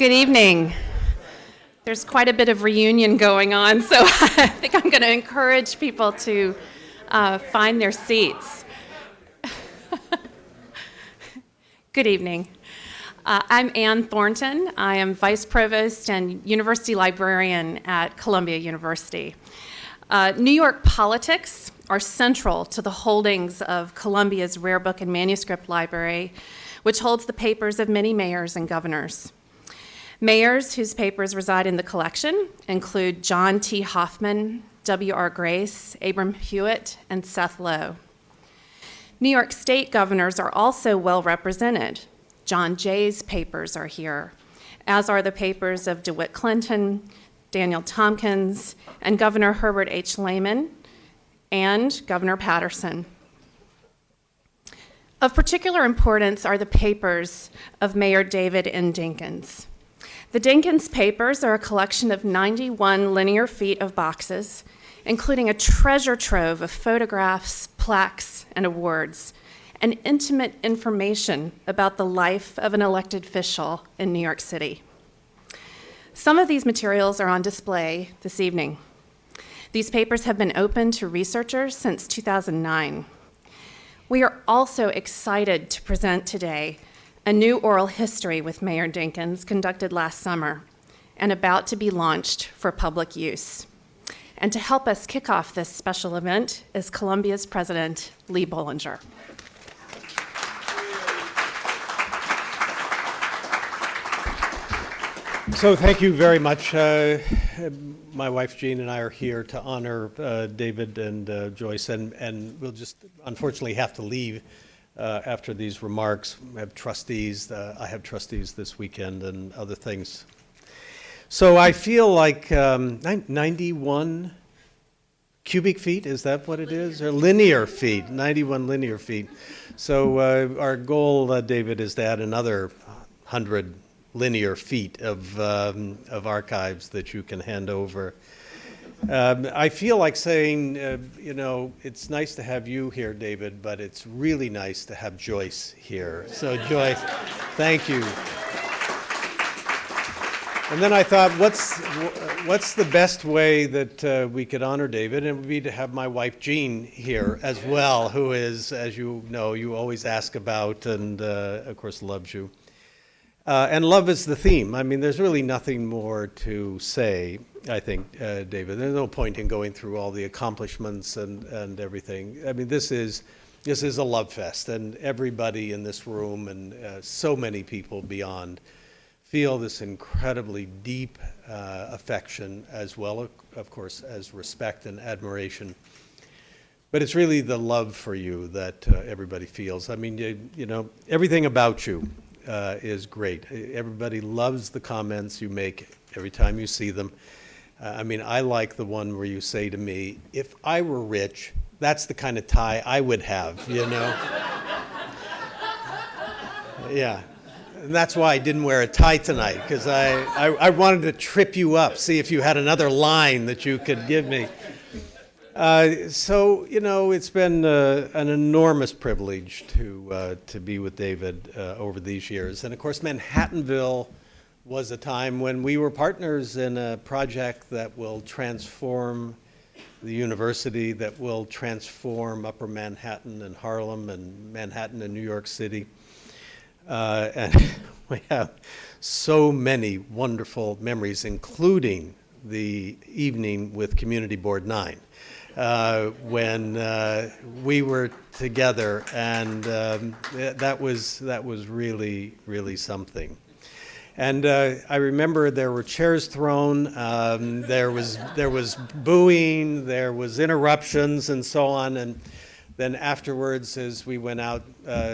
Good evening. There's quite a bit of reunion going on, so I think I'm going to encourage people to find their seats. Good evening. I'm Ann Thornton. I am Vice Provost and University Librarian at Columbia University. New York politics are central to the holdings of Columbia's Rare Book and Manuscript Library, which holds the papers of many mayors and governors. Mayors whose papers reside in the collection include John T. Hoffman, W.R. Grace, Abram Hewitt, and Seth Low. New York State governors are also well represented. John Jay's papers are here, as are the papers of DeWitt Clinton, Daniel Tompkins, and Governor Herbert H. Lehman, and Governor Patterson. Of particular importance are the papers of Mayor David N. Dinkins. The Dinkins papers are a collection of 91 linear feet of boxes, including a treasure trove of photographs, plaques, and awards, and intimate information about the life of an elected official in New York City. Some of these materials are on display this evening. These papers have been open to researchers since 2009. We are also excited to present today a new oral history with Mayor Dinkins conducted last summer and about to be launched for public use. And to help us kick off this special event is Columbia's President, Lee Bollinger. So thank you very much. My wife Jean and I are here to honor David and Joyce, and we'll just unfortunately have to leave after these remarks. We have trustees. I have trustees this weekend and other things. So I feel like 91 cubic feet, is that what it is? Or linear feet, 91 linear feet. So our goal, David, is to add another 100 linear feet of archives that you can hand over. I feel like saying, it's nice to have you here, David, but it's really nice to have Joyce here. So Joyce, thank you. And then I thought, what's the best way that we could honor David? And it would be to have my wife Jean here as well, who is, as you know, you always ask about and of course loves you. And love is the theme. I mean, there's really nothing more to say, I think, David. There's no point in going through all the accomplishments and everything. I mean, this is a love fest, and everybody in this room and so many people beyond feel this incredibly deep affection, as well, of course, as respect and admiration. But it's really the love for you that everybody feels. I mean, everything about you is great. Everybody loves the comments you make every time you see them. I mean, I like the one where you say to me, if I were rich, that's the kind of tie I would have, Yeah. And that's why I didn't wear a tie tonight, because I wanted to trip you up, see if you had another line that you could give me. So it's been an enormous privilege to be with David over these years. And of course, Manhattanville was a time when we were partners in a project that will transform the university, that will transform Upper Manhattan and Harlem and Manhattan and New York City. And we have so many wonderful memories, including the evening with Community Board 9. When we were together, and that was really, really something. And I remember there were chairs thrown, there was booing, there was interruptions, and so on. And then afterwards, as we went out,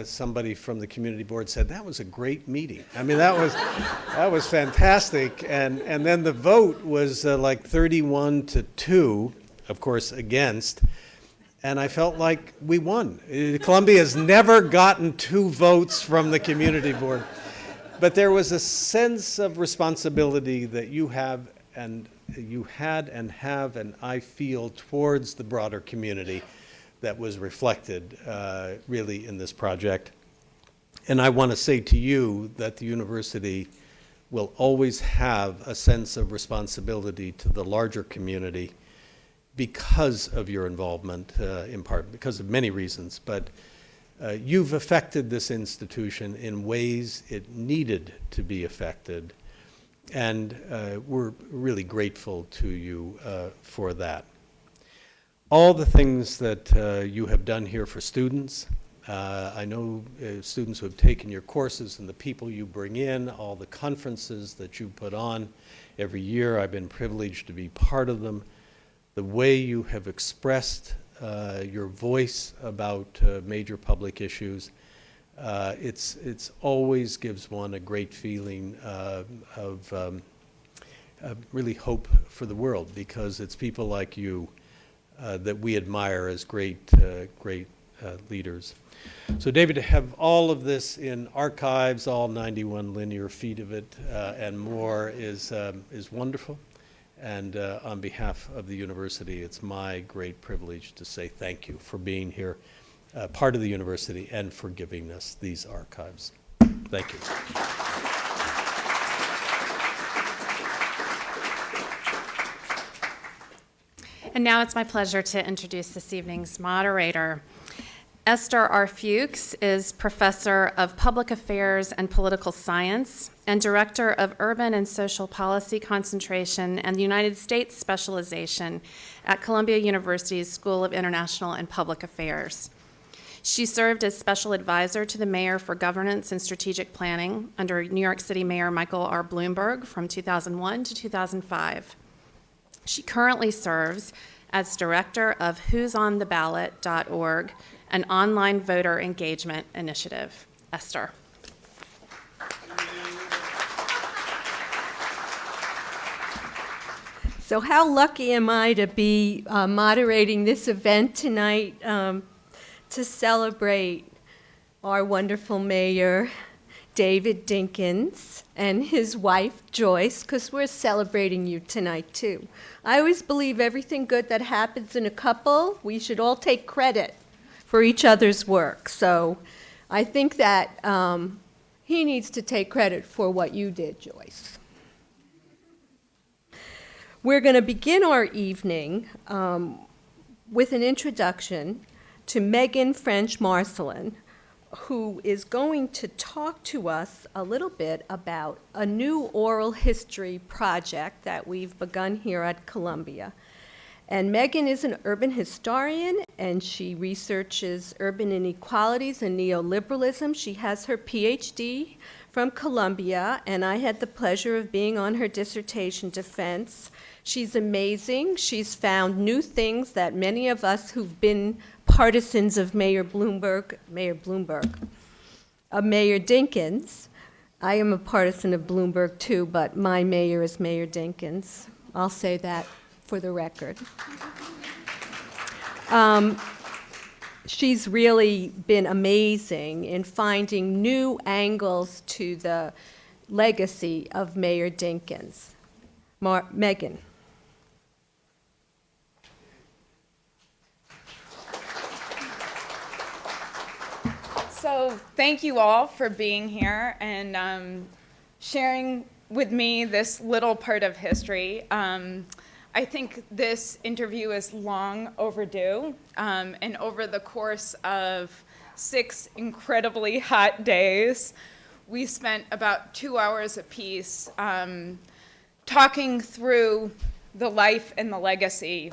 somebody from the community board said, "That was a great meeting." I mean, that was fantastic. And then the vote was like 31-2. Of course, against, and I felt like we won. Columbia has never gotten 2 votes from the community board, but there was a sense of responsibility that you have, and you had and have, and I feel towards the broader community that was reflected really in this project. And I want to say to you that the university will always have a sense of responsibility to the larger community because of your involvement, in part because of many reasons, but you've affected this institution in ways it needed to be affected, and we're really grateful to you for that. All the things that you have done here for students, I know students who have taken your courses and the people you bring in, all the conferences that you put on every year, I've been privileged to be part of them. The way you have expressed your voice about major public issues, it's always gives one a great feeling of really hope for the world, because it's people like you that we admire as great leaders. So David, to have all of this in archives, all 91 linear feet of it and more is wonderful. And on behalf of the university, it's my great privilege to say thank you for being here, part of the university, and for giving us these archives. Thank you. And now it's my pleasure to introduce this evening's moderator. Ester R. Fuchs is Professor of Public Affairs and Political Science and Director of Urban and Social Policy Concentration and the United States Specialization at Columbia University's School of International and Public Affairs. She served as Special Advisor to the Mayor for Governance and Strategic Planning under New York City Mayor Michael R. Bloomberg from 2001 to 2005. She currently serves as Director of who'sontheballot.org, an online voter engagement initiative. Ester. So how lucky am I to be moderating this event tonight to celebrate our wonderful mayor, David Dinkins, and his wife, Joyce, because we're celebrating you tonight, too. I always believe everything good that happens in a couple, we should all take credit for each other's work. So I think that he needs to take credit for what you did, Joyce. We're going to begin our evening with an introduction to Megan French Marcelin, who is going to talk to us a little bit about a new oral history project that we've begun here at Columbia. And Megan is an urban historian, and she researches urban inequalities and neoliberalism. She has her PhD from Columbia, and I had the pleasure of being on her dissertation defense. She's amazing. She's found new things that many of us who've been partisans of Mayor Dinkins. I am a partisan of Bloomberg too, but my mayor is Mayor Dinkins. I'll say that for the record. She's really been amazing in finding new angles to the legacy of Mayor Dinkins. Megan. So thank you all for being here and sharing with me this little part of history. I think this interview is long overdue, and over the course of 6 incredibly hot days, we spent about 2 hours apiece talking through the life and the legacy,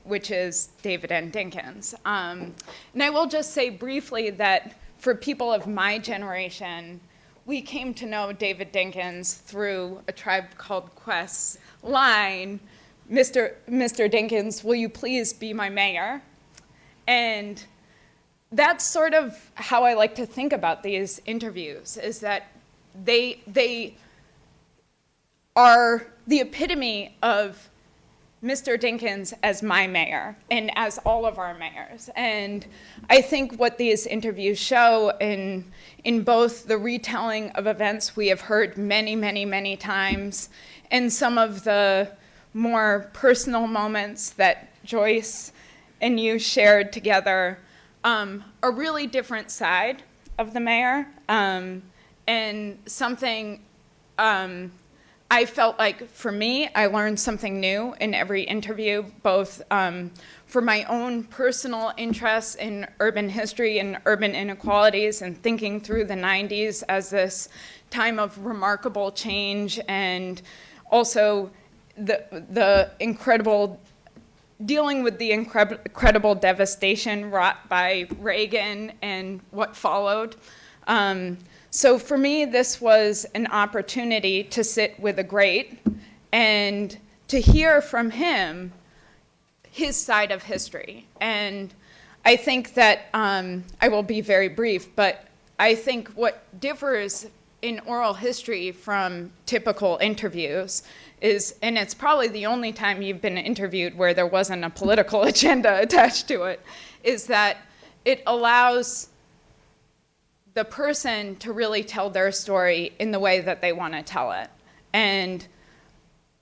which is David N. Dinkins. And I will just say briefly that for people of my generation, we came to know David Dinkins through A Tribe Called Quest's line, Mr. Dinkins, will you please be my mayor? And that's sort of how I like to think about these interviews, is that they are the epitome of Mr. Dinkins as my mayor and as all of our mayors. And I think what these interviews show in both the retelling of events we have heard many, many, many times and some of the more personal moments that Joyce and you shared together, a really different side of the mayor, and something I felt like, for me, I learned something new in every interview, both for my own personal interests in urban history and urban inequalities, and thinking through the 90s as this time of remarkable change, and also the incredible, dealing with the incredible devastation wrought by Reagan and what followed. So for me, this was an opportunity to sit with a great and to hear from him his side of history. And I think that, I will be very brief, but I think what differs in oral history from typical interviews is, and it's probably the only time you've been interviewed where there wasn't a political agenda attached to it, is that it allows the person to really tell their story in the way that they want to tell it. And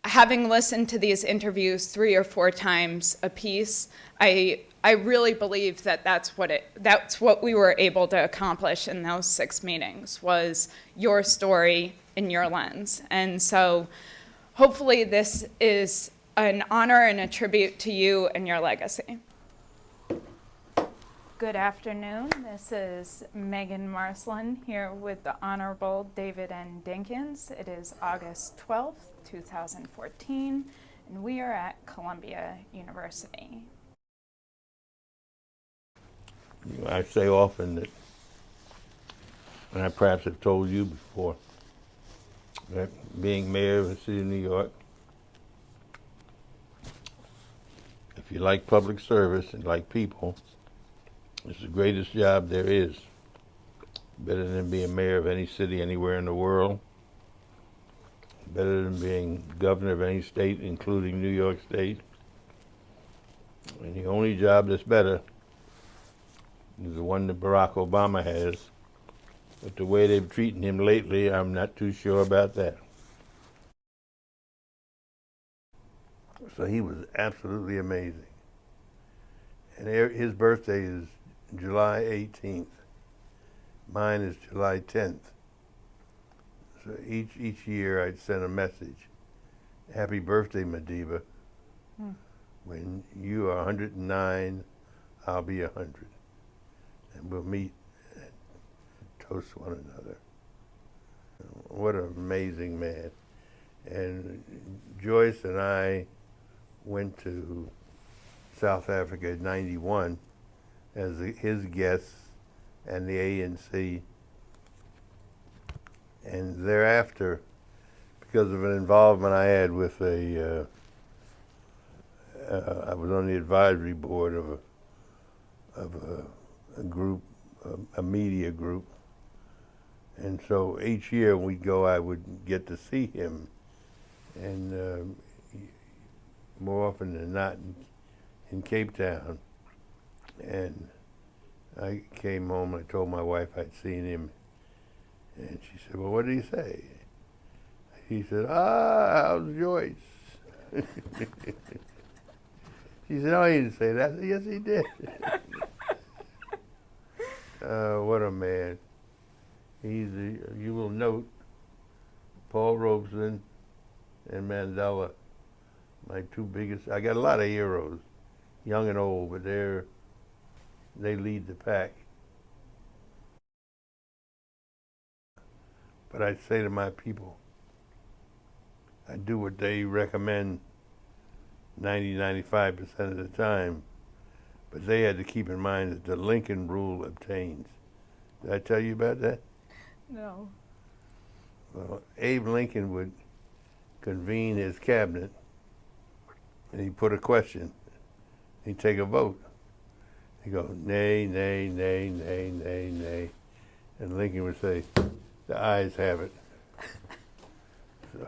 having listened to these interviews 3 or 4 times a piece, I really believe that that's what we were able to accomplish in those 6 meetings, was your story in your lens. And so hopefully this is an honor and a tribute to you and your legacy. Good afternoon. This is Megan Marcelin here with the Honorable David N. Dinkins. It is August 12th, 2014, and we are at Columbia University. I say often that, and I perhaps have told you before, that being mayor of the city of New York, if you like public service and like people, it's the greatest job there is. Better than being mayor of any city anywhere in the world. Better than being governor of any state, including New York State. And the only job that's better is the one that Barack Obama has. But the way they've treated him lately, I'm not too sure about that. So he was absolutely amazing. And his birthday is July 18th. Mine is July 10th. So each year I'd send a message. Happy birthday, Madiba. When you are 109, I'll be 100. And we'll meet and toast one another. What an amazing man. And Joyce and I went to South Africa in '91 as his guests and the ANC. And thereafter, because of an involvement I had with I was on the advisory board of a group, a media group. And so each year we'd go, I would get to see him. And more often than not in Cape Town. And I came home and I told my wife I'd seen him. And she said, well, what did he say? He said, how's Joyce? She said, no, he didn't say that. I said, yes, he did. What a man. You will note, Paul Robeson and Mandela, my 2 biggest. I got a lot of heroes, young and old, but they lead the pack. But I say to my people, I do what they recommend 90-95% of the time, but they had to keep in mind that the Lincoln Rule obtains. Did I tell you about that? No. Well, Abe Lincoln would convene his cabinet, and he'd put a question. He'd take a vote. He'd go, nay, nay, nay, nay, nay, nay. And Lincoln would say, the ayes have it. So,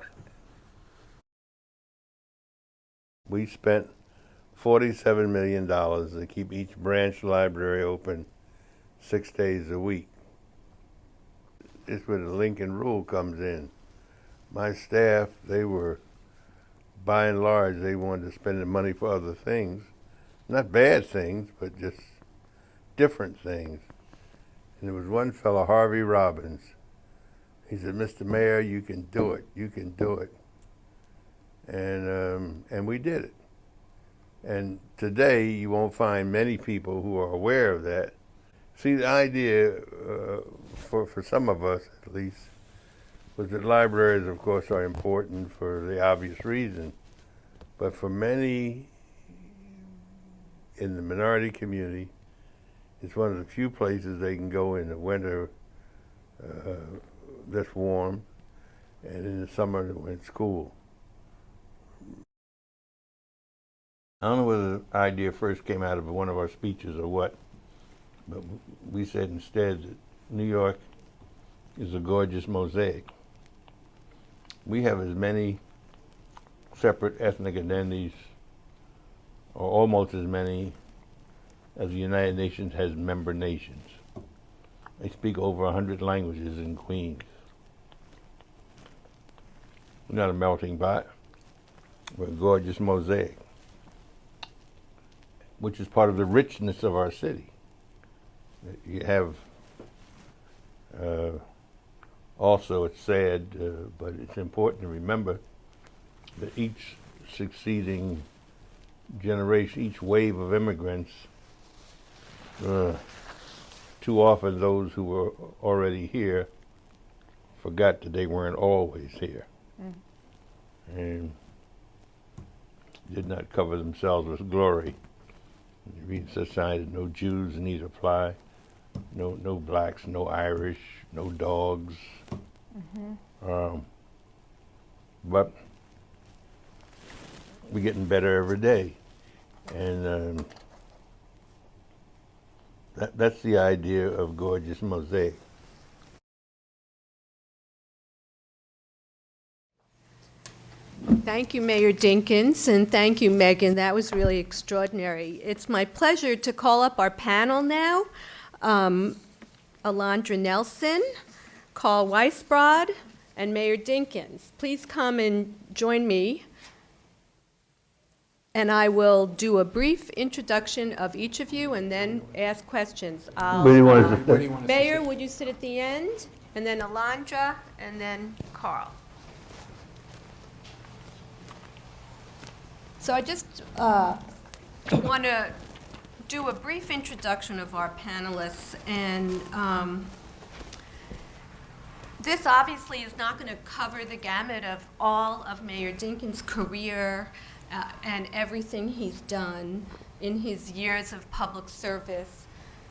we spent $47 million to keep each branch library open 6 days a week. It's where the Lincoln Rule comes in. My staff, they were, by and large, they wanted to spend the money for other things. Not bad things, but just different things. And there was one fellow, Harvey Robbins. He said, "Mr. Mayor, you can do it. You can do it." And we did it. And today, you won't find many people who are aware of that. See, the idea, for some of us at least, was that libraries, of course, are important for the obvious reason. But for many in the minority community, it's one of the few places they can go in the winter that's warm, and in the summer when it's cool. I don't know whether the idea first came out of one of our speeches or what, but we said instead that New York is a gorgeous mosaic. We have as many separate ethnic identities, or almost as many, as the United Nations has member nations. They speak over 100 languages in Queens. We're not a melting pot. We're a gorgeous mosaic, which is part of the richness of our city. You have, also it's sad, but it's important to remember that each succeeding generation, each wave of immigrants, too often those who were already here forgot that they weren't always here. And did not cover themselves with glory. You read such signs that no Jews need apply, no blacks, no Irish, no dogs. But we're getting better every day. And that's the idea of gorgeous mosaic. Thank you, Mayor Dinkins, and thank you, Megan. That was really extraordinary. It's my pleasure to call up our panel now. Alondra Nelson, Carl Weisbrod, and Mayor Dinkins. Please come and join me, and I will do a brief introduction of each of you and then ask questions. Where do you want us to sit? Mayor, would you sit at the end? And then Alondra, and then Carl. So I just want to do a brief introduction of our panelists, and this obviously is not going to cover the gamut of all of Mayor Dinkins' career and everything he's done in his years of public service,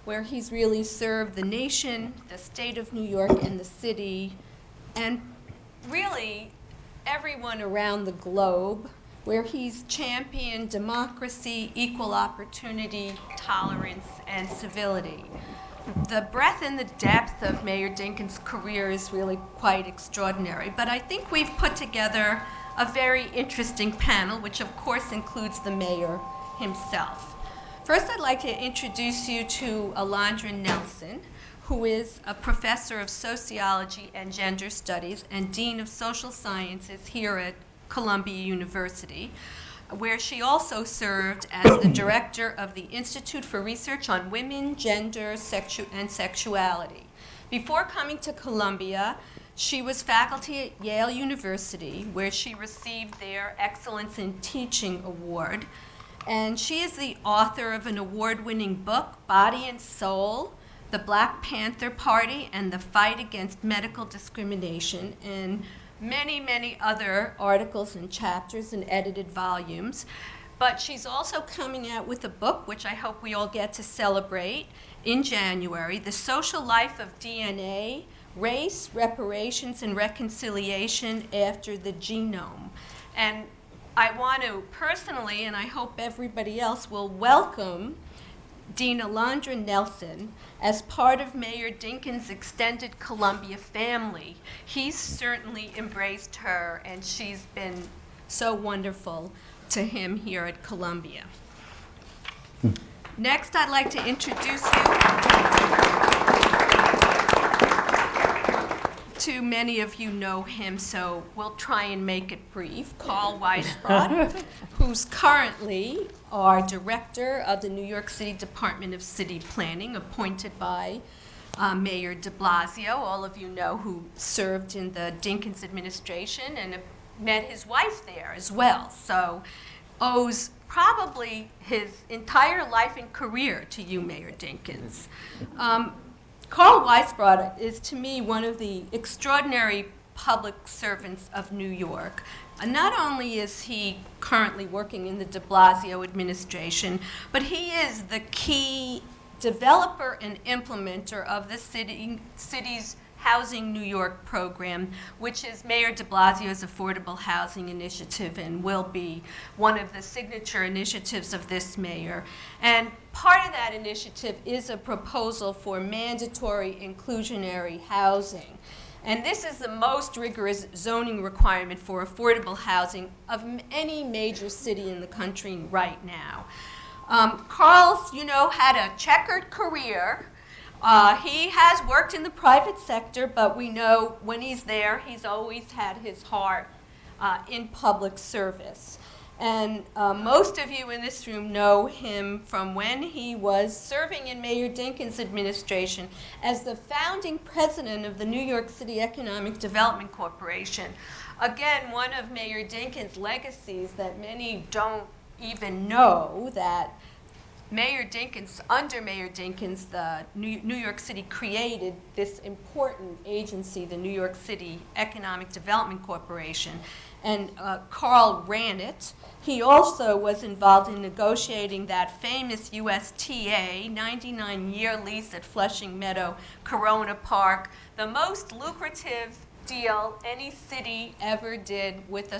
where he's really served the nation, the state of New York, and the city, and really everyone around the globe, where he's championed democracy, equal opportunity, tolerance, and civility. The breadth and the depth of Mayor Dinkins' career is really quite extraordinary, but I think we've put together a very interesting panel, which of course includes the mayor himself. First, I'd like to introduce you to Alondra Nelson, who is a professor of sociology and gender studies and dean of social sciences here at Columbia University, where she also served as the director of the Institute for Research on Women, Gender, and Sexuality. Before coming to Columbia, she was faculty at Yale University, where she received their Excellence in Teaching Award. And she is the author of an award-winning book, Body and Soul, The Black Panther Party and the Fight Against Medical Discrimination, and many, many other articles and chapters and edited volumes. But she's also coming out with a book, which I hope we all get to celebrate in January, The Social Life of DNA, Race, Reparations, and Reconciliation After the Genome. And I want to personally, and I hope everybody else will, welcome Dean Alondra Nelson as part of Mayor Dinkins' extended Columbia family. He's certainly embraced her, and she's been so wonderful to him here at Columbia. Next, I'd like to introduce you to many of you know him, so we'll try and make it brief. Carl Weisbrod, who's currently our director of the New York City Department of City Planning, appointed by Mayor de Blasio, all of you know, who served in the Dinkins administration and met his wife there as well. So owes probably his entire life and career to you, Mayor Dinkins. Carl Weisbrod is, to me, one of the extraordinary public servants of New York. Not only is he currently working in the de Blasio administration, but he is the key developer and implementer of the city's Housing New York program, which is Mayor de Blasio's affordable housing initiative and will be one of the signature initiatives of this mayor. And part of that initiative is a proposal for mandatory inclusionary housing. And this is the most rigorous zoning requirement for affordable housing of any major city in the country right now. Carl's, had a checkered career. He has worked in the private sector, but we know when he's there, he's always had his heart in public service. And most of you in this room know him from when he was serving in Mayor Dinkins' administration as the founding president of the New York City Economic Development Corporation. Again, one of Mayor Dinkins' legacies that many don't even know, that under Mayor Dinkins, the New York City created this important agency, the New York City Economic Development Corporation, and Carl ran it. He also was involved in negotiating that famous USTA 99-year lease at Flushing Meadow, Corona Park, the most lucrative deal any city ever did with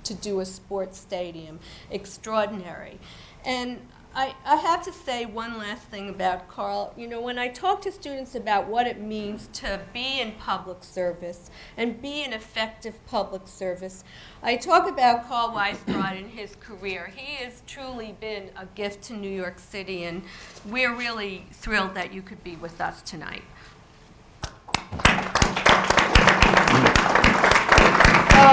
to do a sports stadium. Extraordinary. And I have to say one last thing about Carl. When I talk to students about what it means to be in public service and be an effective public service, I talk about Carl Weisbrod and his career. He has truly been a gift to New York City, and we're really thrilled that you could be with us tonight. So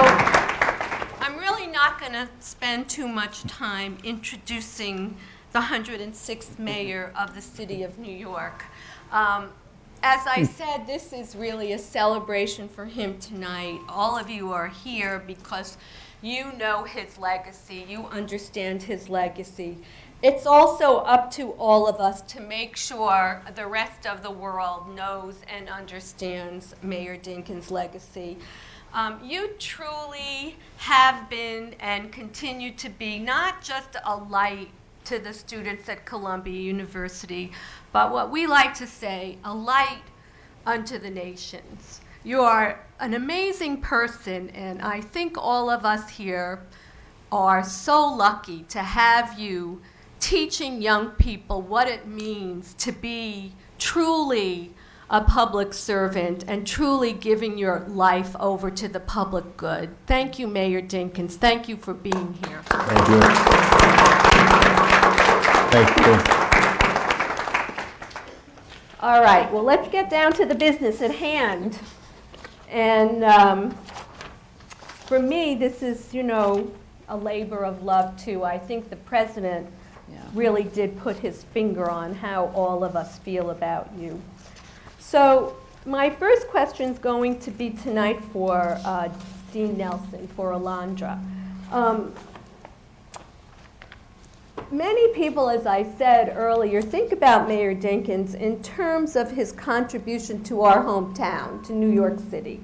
I'm really not going to spend too much time introducing the 106th mayor of the city of New York. As I said, this is really a celebration for him tonight. All of you are here because you know his legacy, you understand his legacy. It's also up to all of us to make sure the rest of the world knows and understands Mayor Dinkins' legacy. You truly have been and continue to be not just a light to the students at Columbia University, but what we like to say, a light unto the nations. You are an amazing person, and I think all of us here are so lucky to have you teaching young people what it means to be truly a public servant and truly giving your life over to the public good. Thank you, Mayor Dinkins. Thank you for being here. Thank you. Thank you. All right, well, let's get down to the business at hand. And for me, this is, a labor of love, too. I think the president really did put his finger on how all of us feel about you. So my first question is going to be tonight for Dean Nelson, for Alondra. Many people, as I said earlier, think about Mayor Dinkins in terms of his contribution to our hometown, to New York City.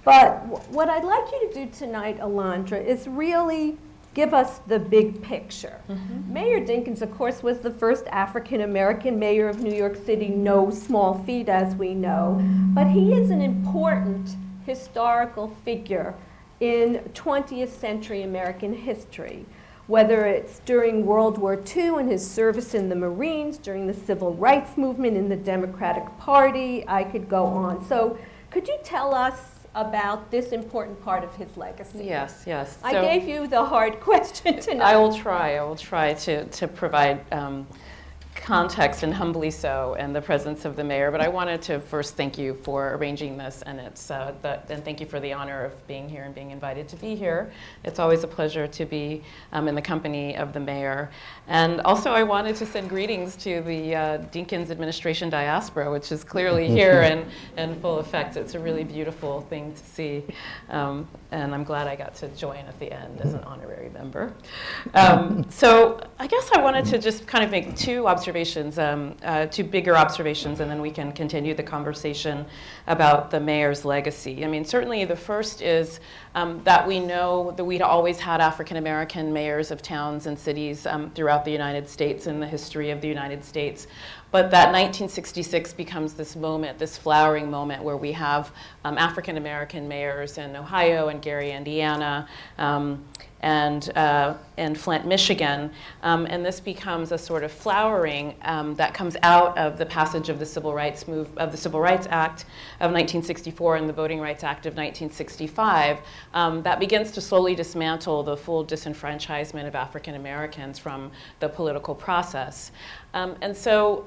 But what I'd like you to do tonight, Alondra, is really give us the big picture. Mm-hmm. Mayor Dinkins, of course, was the first African-American mayor of New York City, no small feat, as we know. But he is an important historical figure in 20th century American history, whether it's during World War II and his service in the Marines, during the Civil Rights Movement in the Democratic Party. I could go on. So could you tell us about this important part of his legacy? Yes. I gave you the hard question tonight. I will try to provide context, and humbly so, and the presence of the mayor. But I wanted to first thank you for arranging this, and and thank you for the honor of being here and being invited to be here. It's always a pleasure to be in the company of the mayor. And also, I wanted to send greetings to the Dinkins administration diaspora, which is clearly here and in full effect. It's a really beautiful thing to see, and I'm glad I got to join at the end as an honorary member. So I guess I wanted to just kind of make two bigger observations, and then we can continue the conversation about the mayor's legacy. I mean, certainly the first is that we know that we'd always had African American mayors of towns and cities throughout the United States in the history of the United States. But that 1966 becomes this moment, this flowering moment, where we have African American mayors in Ohio and Gary, Indiana, and Flint, Michigan, and this becomes a sort of flowering that comes out of the passage of the Civil Rights Act of 1964 and the Voting Rights Act of 1965 that begins to slowly dismantle the full disenfranchisement of African Americans from the political process. And so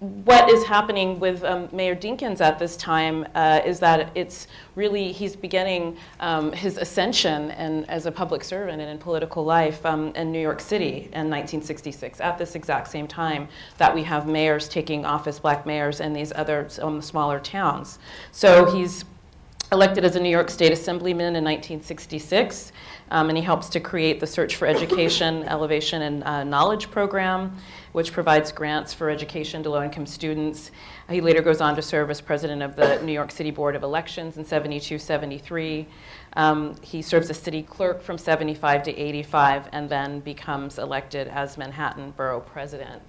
what is happening with Mayor Dinkins at this time is that it's really, he's beginning his ascension and as a public servant and in political life in New York City in 1966, at this exact same time that we have mayors taking office, black mayors, in these other smaller towns. So he's elected as a New York State Assemblyman in 1966, and he helps to create the Search for Education, Elevation, and Knowledge program, which provides grants for education to low-income students. He later goes on to serve as president of the New York City Board of Elections in 72, 73. He serves as city clerk from 75 to 85, and then becomes elected as Manhattan Borough president.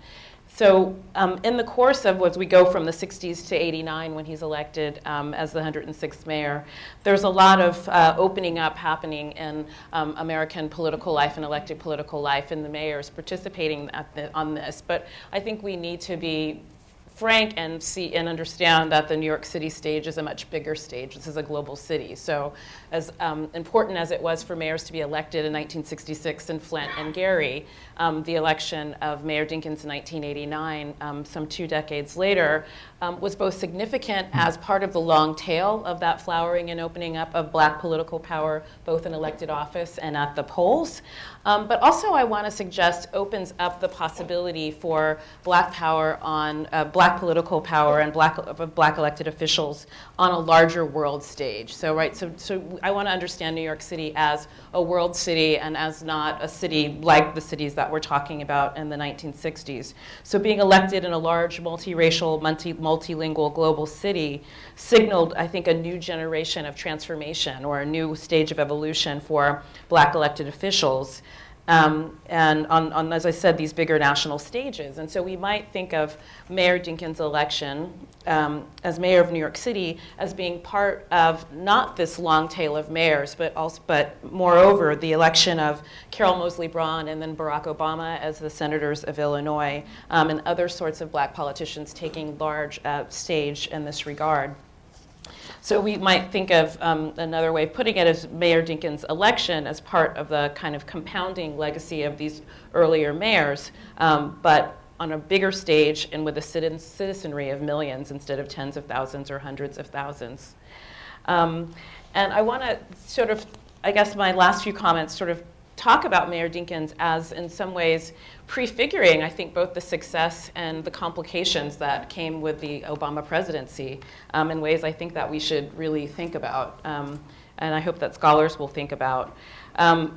So in the course of, as we go from the 60s to 89 when he's elected as the 106th mayor, there's a lot of opening up happening in American political life and elected political life, and the mayors participating on this. But I think we need to be frank and see and understand that the New York City stage is a much bigger stage. This is a global city. So as important as it was for mayors to be elected in 1966 in Flint and Gary, the election of Mayor Dinkins in 1989, some 2 decades later, was both significant as part of the long tail of that flowering and opening up of black political power, both in elected office and at the polls. But also I want to suggest opens up the possibility for black power on black political power and black elected officials on a larger world stage. So I want to understand New York City as a world city and as not a city like the cities that we're talking about in the 1960s. So being elected in a large multiracial, multilingual global city signaled, I think, a new generation of transformation or a new stage of evolution for black elected officials. And on, as I said, these bigger national stages. And so we might think of Mayor Dinkins' election as mayor of New York City as being part of not this long tail of mayors, but moreover, the election of Carol Moseley Braun and then Barack Obama as the senators of Illinois, and other sorts of black politicians taking large stage in this regard. So we might think of another way of putting it as Mayor Dinkins' election as part of the kind of compounding legacy of these earlier mayors, but on a bigger stage and with a citizenry of millions instead of tens of thousands or hundreds of thousands. And I want to sort of, I guess my last few comments sort of talk about Mayor Dinkins as in some ways prefiguring, I think, both the success and the complications that came with the Obama presidency in ways I think that we should really think about. And I hope that scholars will think about.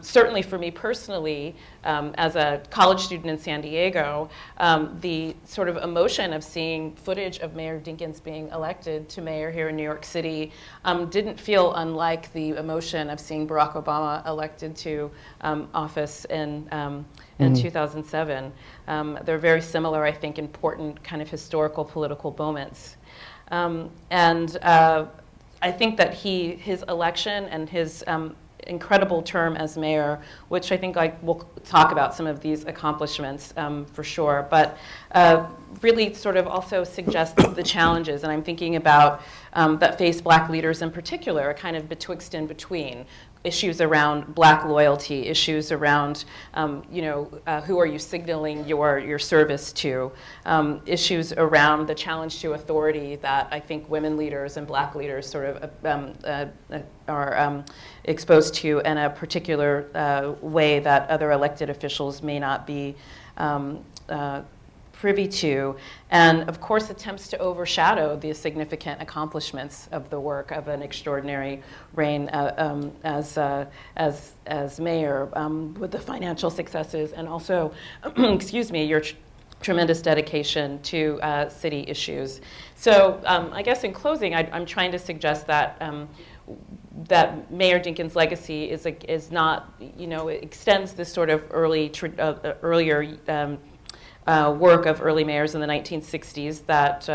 Certainly for me personally, as a college student in San Diego, the sort of emotion of seeing footage of Mayor Dinkins being elected to mayor here in New York City didn't feel unlike the emotion of seeing Barack Obama elected to office in 2007. They're very similar, I think, important kind of historical political moments. And I think that his election and his incredible term as mayor, which I think we'll talk about some of these accomplishments for sure, but really sort of also suggests the challenges, and I'm thinking about that face Black leaders in particular, a kind of betwixt and between. Issues around Black loyalty, issues around, who are you signaling your service to, issues around the challenge to authority that I think women leaders and Black leaders sort of are exposed to in a particular way that other elected officials may not be privy to, and of course attempts to overshadow the significant accomplishments of the work of an extraordinary reign as mayor, with the financial successes and also, excuse me, your tremendous dedication to city issues. So I guess in closing, I'm trying to suggest that that Mayor Dinkins' legacy is not, it extends this sort of earlier work of early mayors in the 1960s that,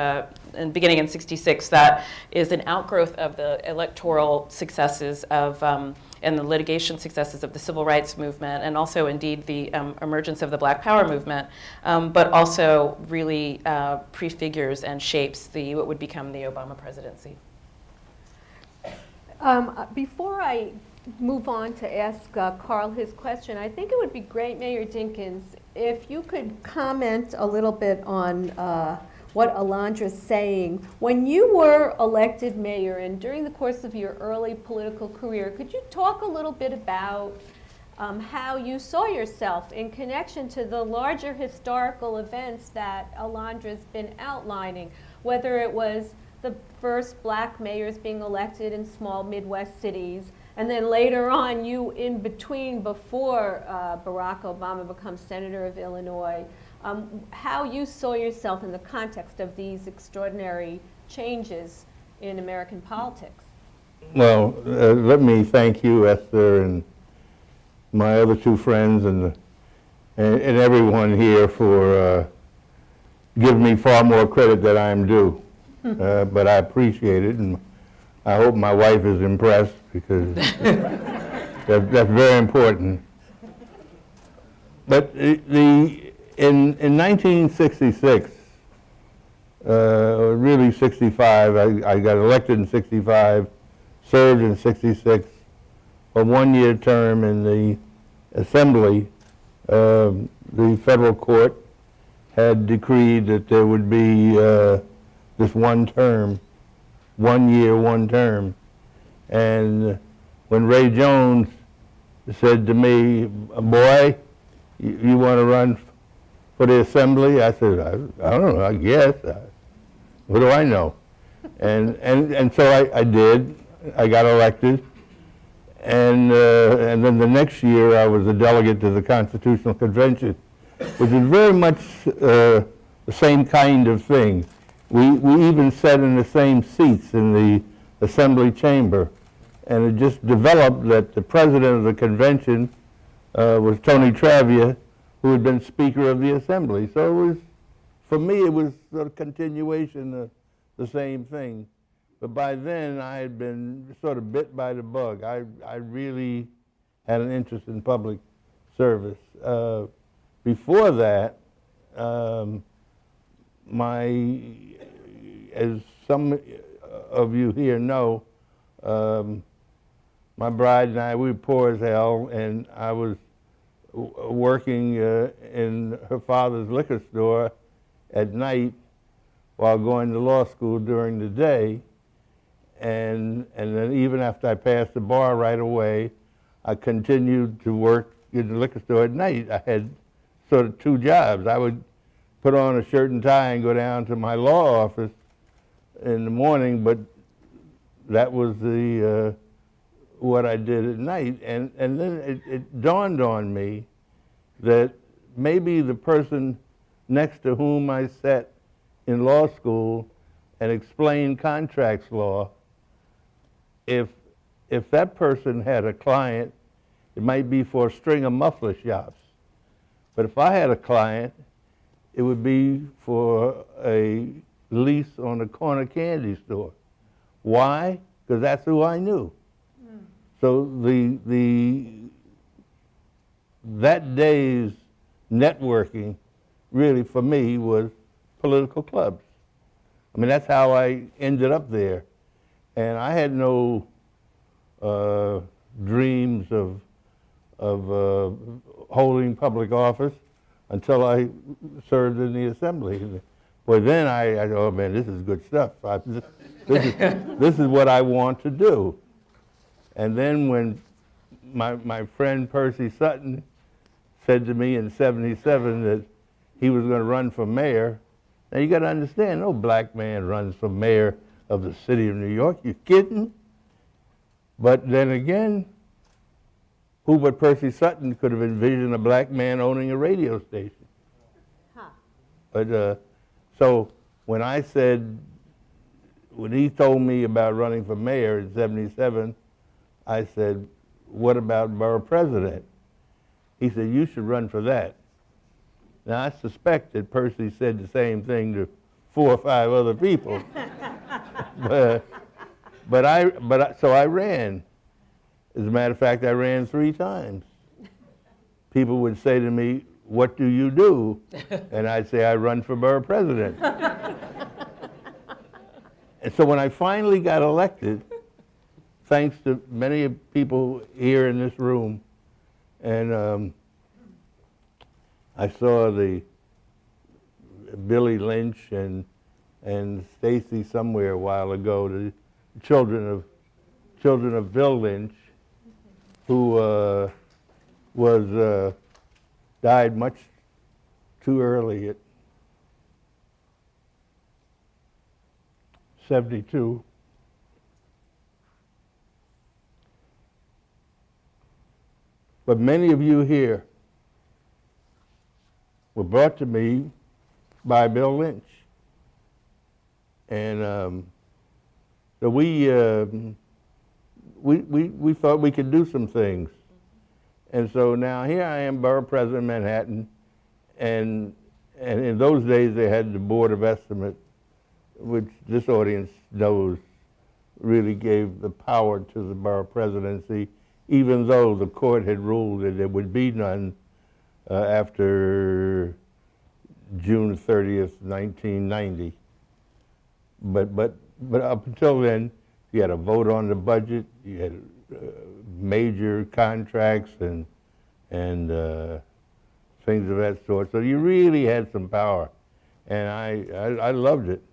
and beginning in 66, that is an outgrowth of the electoral successes of, and the litigation successes of the civil rights movement, and also indeed the emergence of the Black Power movement, but also really prefigures and shapes what would become the Obama presidency. Before I move on to ask Carl his question, I think it would be great, Mayor Dinkins, if you could comment a little bit on what Alondra's saying. When you were elected mayor and during the course of your early political career, could you talk a little bit about how you saw yourself in connection to the larger historical events that Alondra's been outlining, whether it was the first Black mayors being elected in small Midwest cities, and then later on, you in between, before Barack Obama becomes Senator of Illinois, how you saw yourself in the context of these extraordinary changes in American politics. Well, let me thank you, Esther, and my other two friends, and everyone here for giving me far more credit than I am due. But I appreciate it, and I hope my wife is impressed, because that's very important. But in 1966, really 65, I got elected in 65, served in 66, a one-year term in the Assembly. The federal court had decreed that there would be this one term, 1 year, one term. And when Ray Jones said to me, boy, you want to run for the Assembly? I said, I don't know, I guess. What do I know? And so I did. I got elected. And then the next year I was a delegate to the Constitutional Convention, which is very much the same kind of thing. We even sat in the same seats in the Assembly chamber, and it just developed that the president of the convention was Tony Travia, who had been Speaker of the Assembly. So it was, for me, it was sort of continuation of the same thing. But by then, I had been sort of bit by the bug. I really had an interest in public service. Before that, as some of you here know, my bride and I, we were poor as hell, and I was working in her father's liquor store at night while going to law school during the day. And then even after I passed the bar right away, I continued to work in the liquor store at night. I had sort of two jobs. I would put on a shirt and tie and go down to my law office in the morning, but that was what I did at night. And then it dawned on me that maybe the person next to whom I sat in law school and explained contracts law, if that person had a client, it might be for a string of muffler shops. But if I had a client, it would be for a lease on a corner candy store. Why? Because that's who I knew. So that day's networking really for me was political clubs. I mean, that's how I ended up there. And I had no dreams of holding public office until I served in the assembly. Well, then I thought, oh man, this is good stuff. This is what I want to do. And then when my friend Percy Sutton said to me in '77 that he was going to run for mayor, now you got to understand, no black man runs for mayor of the city of New York. You kidding? But then again, who but Percy Sutton could have envisioned a black man owning a radio station? Huh. But so when he told me about running for mayor in '77, I said, what about borough president? He said, you should run for that. Now I suspect that Percy said the same thing to 4 or 5 other people. So I ran. As a matter of fact, I ran 3 times. People would say to me, what do you do? And I'd say, I run for borough president. And so when I finally got elected, thanks to many people here in this room, and I saw the Billy Lynch and Stacy somewhere a while ago, the children of Bill Lynch, who died much too early at 72. But many of you here were brought to me by Bill Lynch. And so we thought we could do some things. And so now here I am, borough president of Manhattan, and in those days they had the Board of Estimate, which this audience knows really gave the power to the borough presidency, even though the court had ruled that there would be none after June 30th, 1990. But up until then, you had a vote on the budget, you had major contracts and things of that sort. So you really had some power, and I loved it.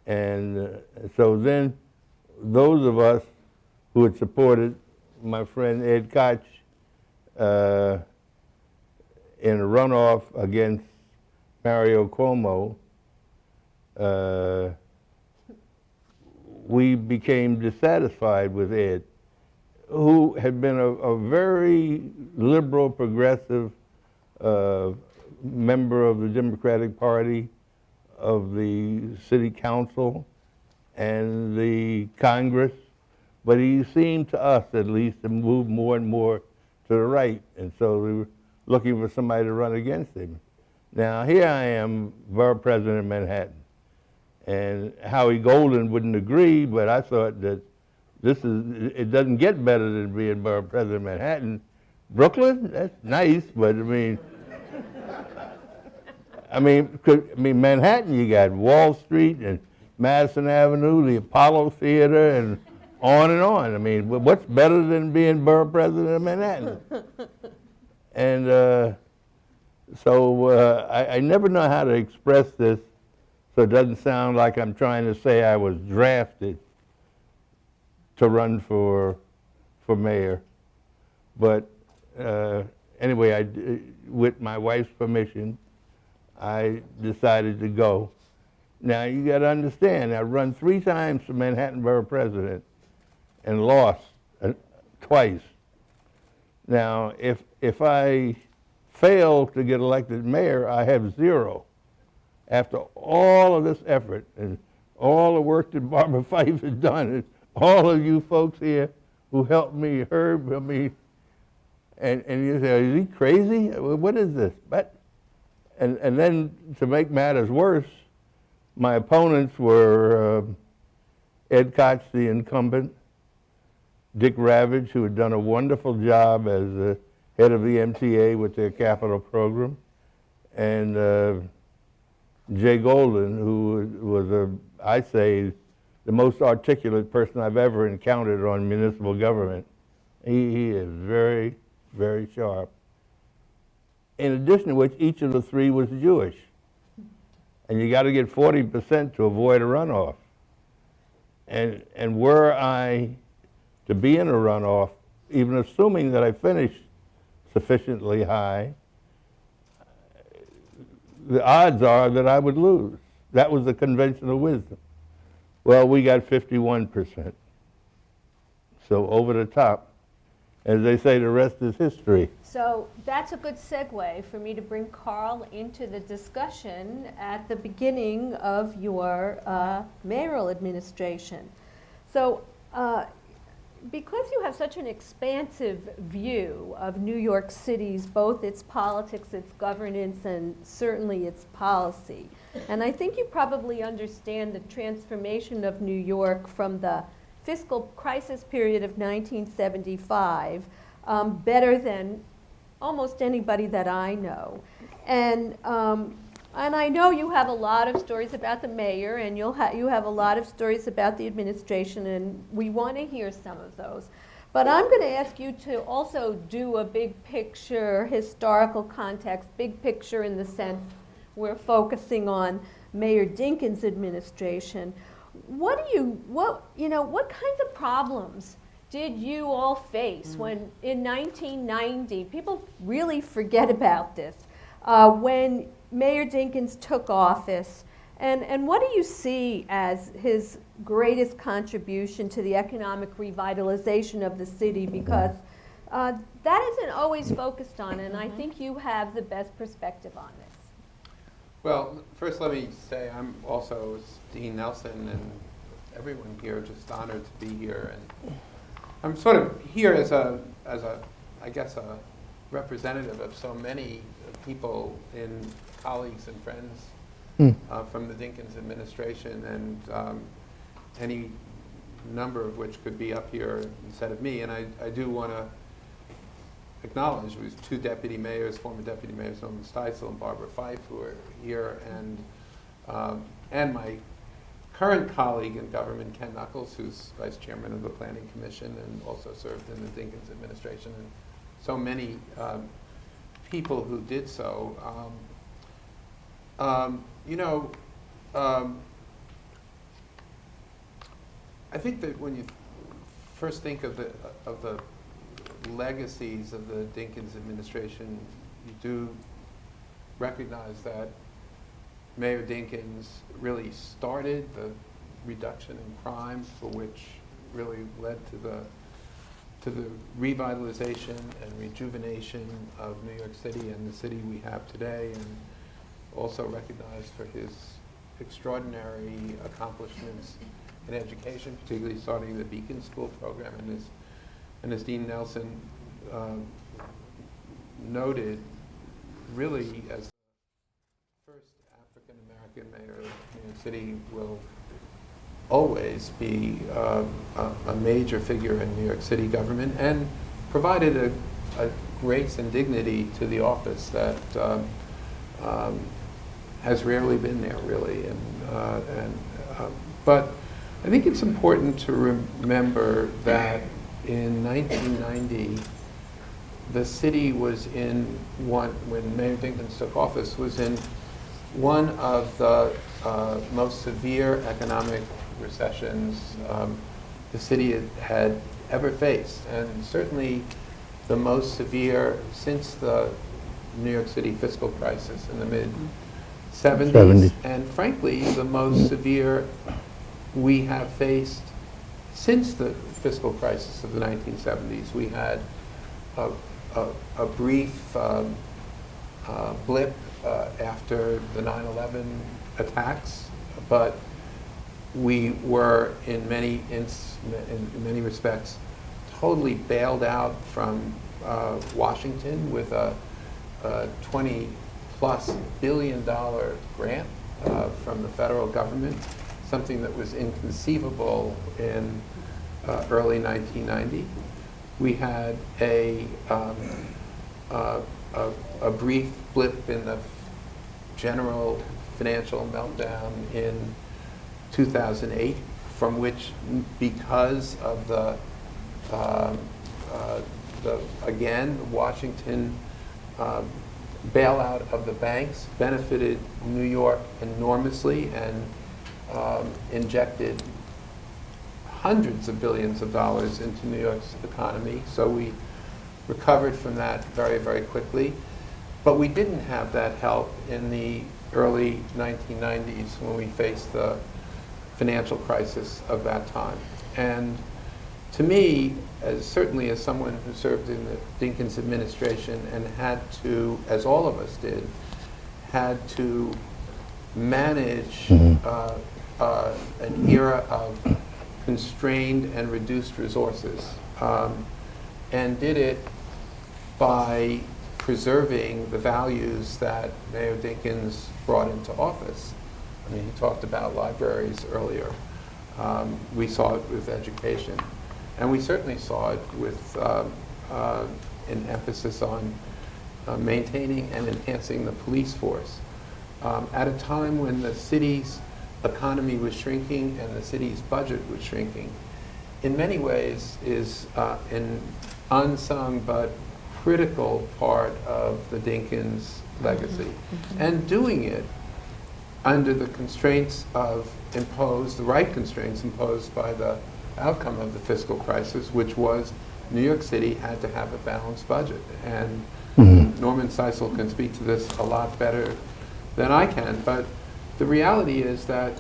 And so then those of us who had supported my friend Ed Koch in a runoff against Mario Cuomo, we became dissatisfied with Ed, who had been a very liberal, progressive member of the Democratic Party, of the City Council, and the Congress, but he seemed to us, at least, to move more and more to the right, and so we were looking for somebody to run against him. Now, here I am, borough president of Manhattan, and Howie Golden wouldn't agree, but I thought that it doesn't get better than being borough president of Manhattan. Brooklyn, that's nice, but I mean, Manhattan, you got Wall Street and Madison Avenue, the Apollo Theater, and on and on. I mean, what's better than being borough president of Manhattan? And so I never know how to express this so it doesn't sound like I'm trying to say I was drafted to run for mayor. But anyway, with my wife's permission, I decided to go. Now, you got to understand, I run 3 times for Manhattan Borough President and lost twice. Now, if I fail to get elected mayor, I have 0. After all of this effort and all the work that Barbara Fife has done, and all of you folks here who helped me, Herb, I mean, and you say, is he crazy? What is this? And then to make matters worse, my opponents were Ed Koch, the incumbent, Dick Ravage, who had done a wonderful job as the head of the MTA with their capital program, and Jay Golden, who was I'd say, the most articulate person I've ever encountered on municipal government. He is very, very sharp. In addition to which, each of the three was Jewish. And you got to get 40% to avoid a runoff. And were I to be in a runoff, even assuming that I finished sufficiently high, the odds are that I would lose. That was the conventional wisdom. Well, we got 51%. So over the top. As they say, the rest is history. So that's a good segue for me to bring Carl into the discussion at the beginning of your mayoral administration. So because you have such an expansive view of New York City's, both its politics, its governance, and certainly its policy, and I think you probably understand the transformation of New York from the fiscal crisis period of 1975 better than almost anybody that I know. And I know you have a lot of stories about the mayor, and you have a lot of stories about the administration, and we want to hear some of those. But I'm going to ask you to also do a big picture, historical context, big picture in the sense we're focusing on Mayor Dinkins' administration. What kinds of problems did you all face when in 1990, people really forget about this, when Mayor Dinkins took office, and what do you see as his greatest contribution to the economic revitalization of the city? Because that isn't always focused on, and I think you have the best perspective on this. Well, first let me say I'm also Dean Nelson and everyone here just honored to be here, and I'm sort of here as a I guess a representative of so many people and colleagues and friends from the Dinkins administration, and any number of which could be up here instead of me. And I do want to acknowledge there was two deputy mayors, former deputy mayors, Norman Steitzel and Barbara Fife, who are here, and my current colleague in government, Ken Knuckles, who's vice chairman of the Planning Commission and also served in the Dinkins administration, and so many people who did so. I think that when you first think of the legacies of the Dinkins administration, you do recognize that Mayor Dinkins really started the reduction in crime, for which really led to the revitalization and rejuvenation of New York City and the city we have today, and also recognized for his extraordinary accomplishments in education, particularly starting the Beacon School program, and as Dean Nelson noted, really as the first African-American mayor of New York City will always be a major figure in New York City government, and provided a grace and dignity to the office that has rarely been there, really. But I think it's important to remember that in 1990, the city was in when Mayor Dinkins took office, was in one of the most severe economic recessions the city had ever faced, and certainly the most severe since the New York City fiscal crisis in the mid-'70s, and frankly, the most severe we have faced since the fiscal crisis of the 1970s. We had a brief blip after the 9/11 attacks, but we were in many respects totally bailed out from Washington with a $20+ billion grant from the federal government, something that was inconceivable in early 1990. We had a brief blip in the general financial meltdown in 2008, from which, because of the Washington bailout of the banks, benefited New York enormously and injected hundreds of billions of dollars into New York's economy. So we recovered from that very, very quickly. But we didn't have that help in the early 1990s when we faced the financial crisis of that time. And to me, certainly as someone who served in the Dinkins administration and had to, as all of us did, had to manage an era of constrained and reduced resources, and did it by preserving the values that Mayor Dinkins brought into office. I mean, he talked about libraries earlier. We saw it with education. And we certainly saw it with an emphasis on maintaining and enhancing the police force. At a time when the city's economy was shrinking and the city's budget was shrinking, in many ways is an unsung but critical part of the Dinkins legacy. And doing it under the constraints the right constraints imposed by the outcome of the fiscal crisis, which was New York City had to have a balanced budget. And Norman Seisel can speak to this a lot better than I can, but the reality is that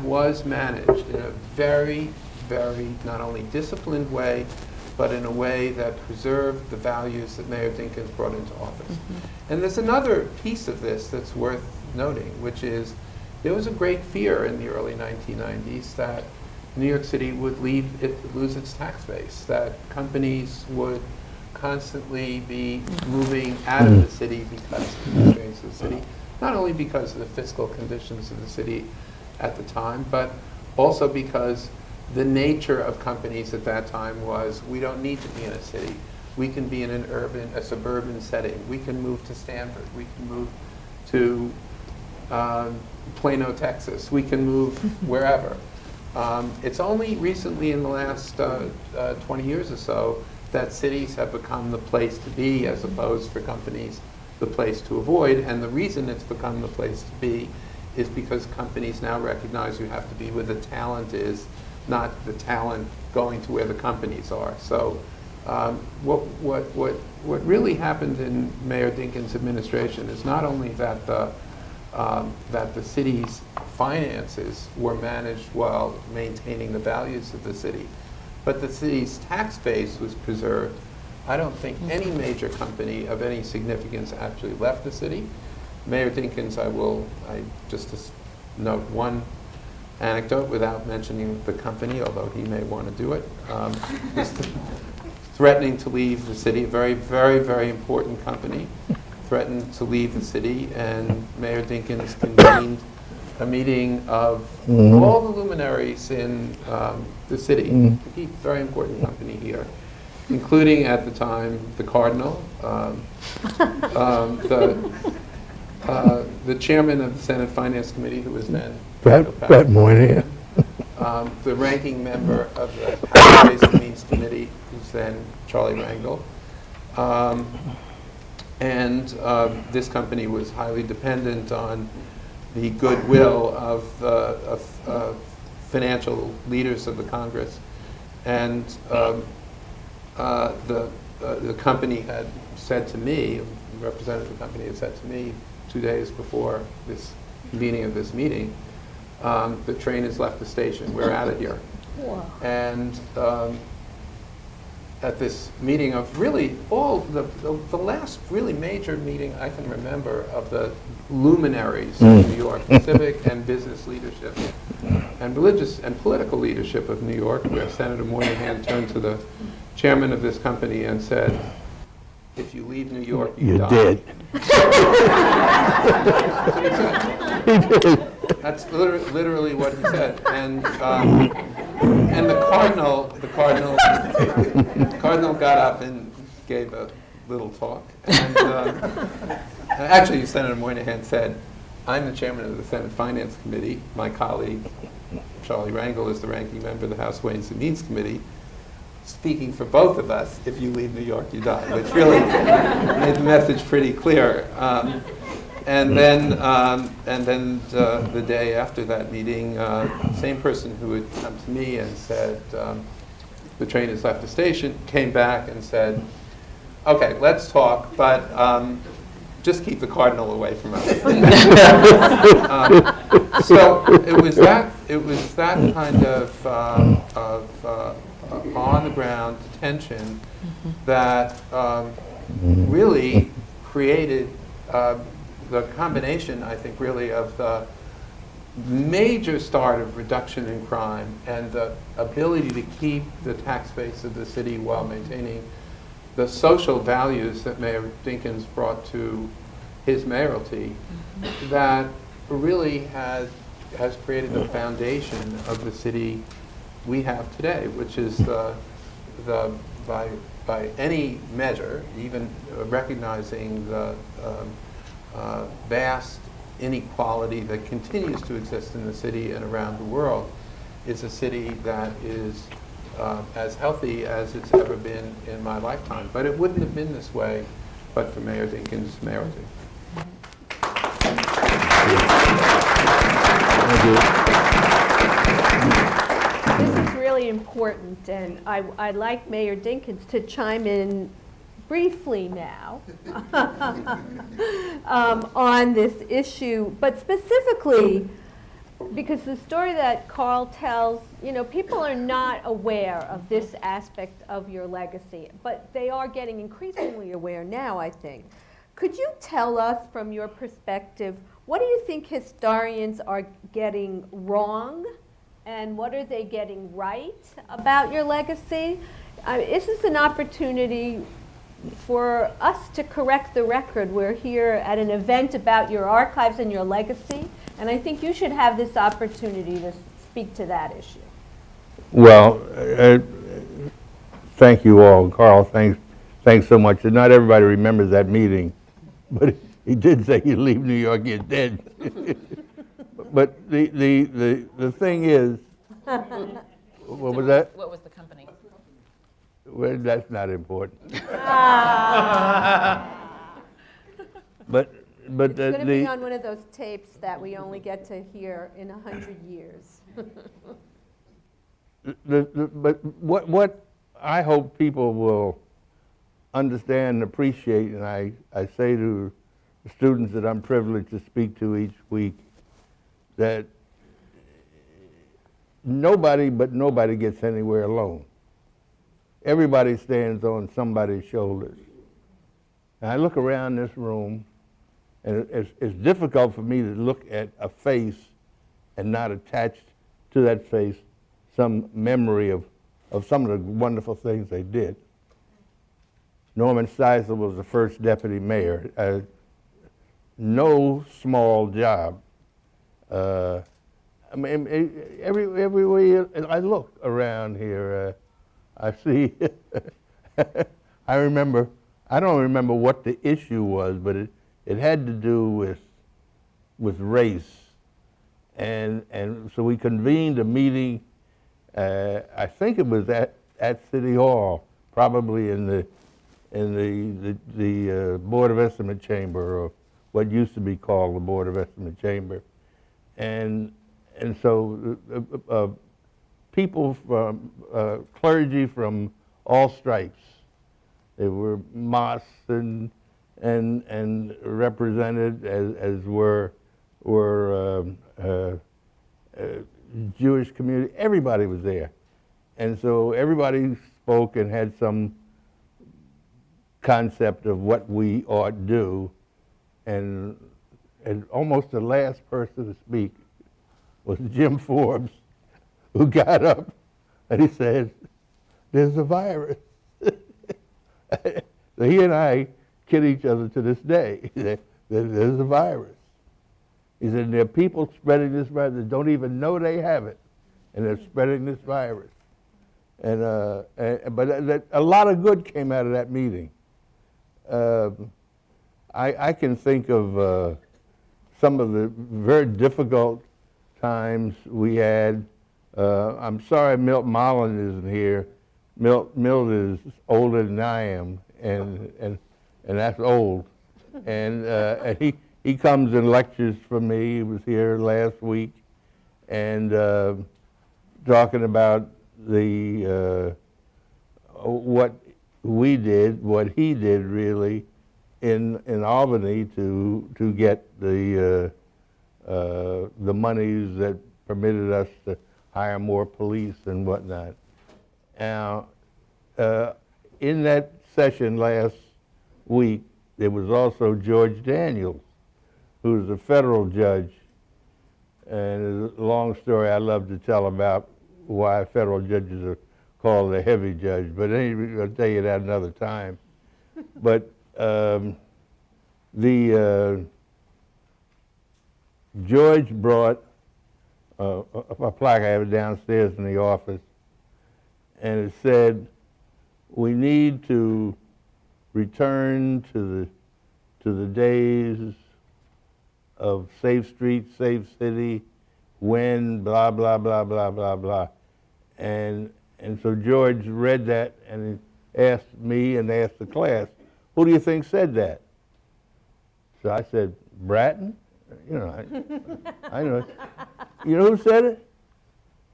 was managed in a very, very not only disciplined way, but in a way that preserved the values that Mayor Dinkins brought into office. And there's another piece of this that's worth noting, which is there was a great fear in the early 1990s that New York City would lose its tax base, that companies would constantly be moving out of the city because of the constraints of the city, not only because of the fiscal conditions of the city at the time, but also because the nature of companies at that time was, we don't need to be in a city. We can be in a suburban setting. We can move to Stanford. We can move to Plano, Texas. We can move wherever. It's only recently in the last 20 years or so that cities have become the place to be, as opposed for companies the place to avoid. And the reason it's become the place to be is because companies now recognize you have to be where the talent is, not the talent going to where the companies are. So what really happened in Mayor Dinkins' administration is not only that the city's finances were managed while maintaining the values of the city, but the city's tax base was preserved. I don't think any major company of any significance actually left the city. Mayor Dinkins, I just note one anecdote without mentioning the company, although he may want to do it, was threatening to leave the city, a very, very, very important company, threatened to leave the city, and Mayor Dinkins convened a meeting of all the luminaries in the city, a very important company here, including at the time the Cardinal, the chairman of the Senate Finance Committee, who was then Brett Moynihan. the ranking member of the House Ways and Means Committee, who's then Charlie Rangel. This company was highly dependent on the goodwill of financial leaders of the Congress. And the company had said to me, a representative of the company had said to me 2 days before this convening of this meeting, the train has left the station, we're out of here. Wow. And at this meeting of really all, the last really major meeting I can remember of the luminaries of New York, civic and business leadership, and religious and political leadership of New York, where Senator Moynihan turned to the chairman of this company and said, if you leave New York, you die. Did. That's literally what he said. And the cardinal got up and gave a little talk. And actually, Senator Moynihan said, I'm the chairman of the Senate Finance Committee. My colleague, Charlie Rangel, is the ranking member of the House Ways and Means Committee. Speaking for both of us, if you leave New York, you die, which really made the message pretty clear. And then the day after that meeting, same person who had come to me and said, the train has left the station, came back and said, okay, let's talk, but just keep the cardinal away from us. So it was that kind of on the ground tension that really created the combination, I think, really of the major start of reduction in crime and the ability to keep the tax base of the city while maintaining the social values that Mayor Dinkins brought to his mayoralty, that really has created the foundation of the city we have today, which is by any measure, even recognizing the vast inequality that continues to exist in the city and around the world, is a city that is as healthy as it's ever been in my lifetime. But it wouldn't have been this way but for Mayor Dinkins' mayoralty. This is really important, and I'd like Mayor Dinkins to chime in briefly now on this issue, but specifically because the story that Carl tells, people are not aware of this aspect of your legacy, but they are getting increasingly aware now, I think. Could you tell us from your perspective, what do you think historians are getting wrong and what are they getting right about your legacy? Is this an opportunity for us to correct the record? We're here at an event about your archives and your legacy, and I think you should have this opportunity to speak to that issue. Well, thank you all. Carl, thanks so much. And not everybody remembers that meeting, but he did say you leave New York, you're dead. But the thing is, what was that? What was the company? Well, that's not important. But It's going to be on one of those tapes that we only get to hear in 100 years. But what I hope people will understand and appreciate, and I say to the students that I'm privileged to speak to each week, that nobody gets anywhere alone. Everybody stands on somebody's shoulders. And I look around this room, and it's difficult for me to look at a face and not attach to that face some memory of some of the wonderful things they did. Norman Seisel was the first deputy mayor. No small job. I mean, everywhere I look around here, I see, I don't remember what the issue was, but it had to do with race. And so we convened a meeting, I think it was at City Hall, probably in the Board of Estimate Chamber, or what used to be called the Board of Estimate Chamber. And so people from, clergy from all stripes, they were mosques and represented, as were Jewish community. Everybody was there. And so everybody spoke and had some concept of what we ought to do. And almost the last person to speak was Jim Forbes, who got up and he said, "There's a virus." So he and I kid each other to this day. There's a virus. He said, there are people spreading this virus that don't even know they have it, and they're spreading this virus. But a lot of good came out of that meeting. I can think of some of the very difficult times we had. I'm sorry Milt Marcelin isn't here. Milt is older than I am, and that's old. And he comes and lectures for me. He was here last week, and talking about the what we did, what he did really in Albany to get the monies that permitted us to hire more police and whatnot. Now, in that session last week, there was also George Daniels, who's a federal judge. And it's a long story I love to tell about why federal judges are called a heavy judge, but anyway, I'll tell you that another time. But George brought a plaque, I have it downstairs in the office, and it said, we need to return to the days of safe streets, safe city, when blah, blah, blah, blah, blah, blah. And so George read that and he asked me and asked the class, who do you think said that? So I said, Bratton? You know, I know. You know who said it?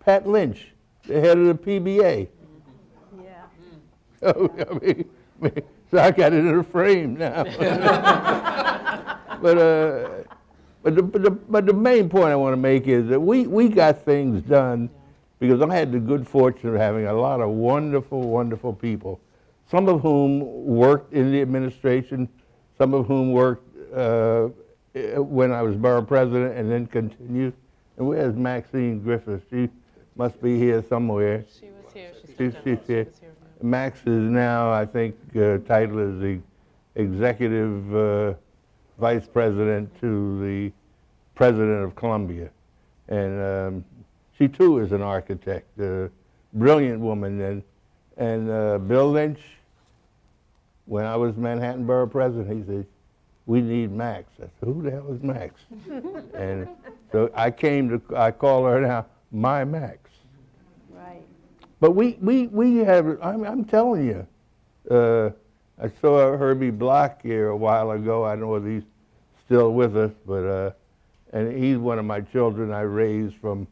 Pat Lynch, the head of the PBA. Yeah. So, so I got it in a frame now. But the main point I want to make is that we got things done because I had the good fortune of having a lot of wonderful, wonderful people, some of whom worked in the administration, some of whom worked when I was borough president and then continued. And where's Maxine Griffiths? She must be here somewhere. She was here. She's here. Max is now, I think, titled as the executive vice president to the president of Columbia. And she too is an architect, a brilliant woman. And Bill Lynch, when I was Manhattan Borough President, he said, we need Max. I said, who the hell is Max? And so I call her now my Max. Right. But we have, I'm telling you, I saw Herbie Block here a while ago. I don't know whether he's still with us, but and he's one of my children I raised from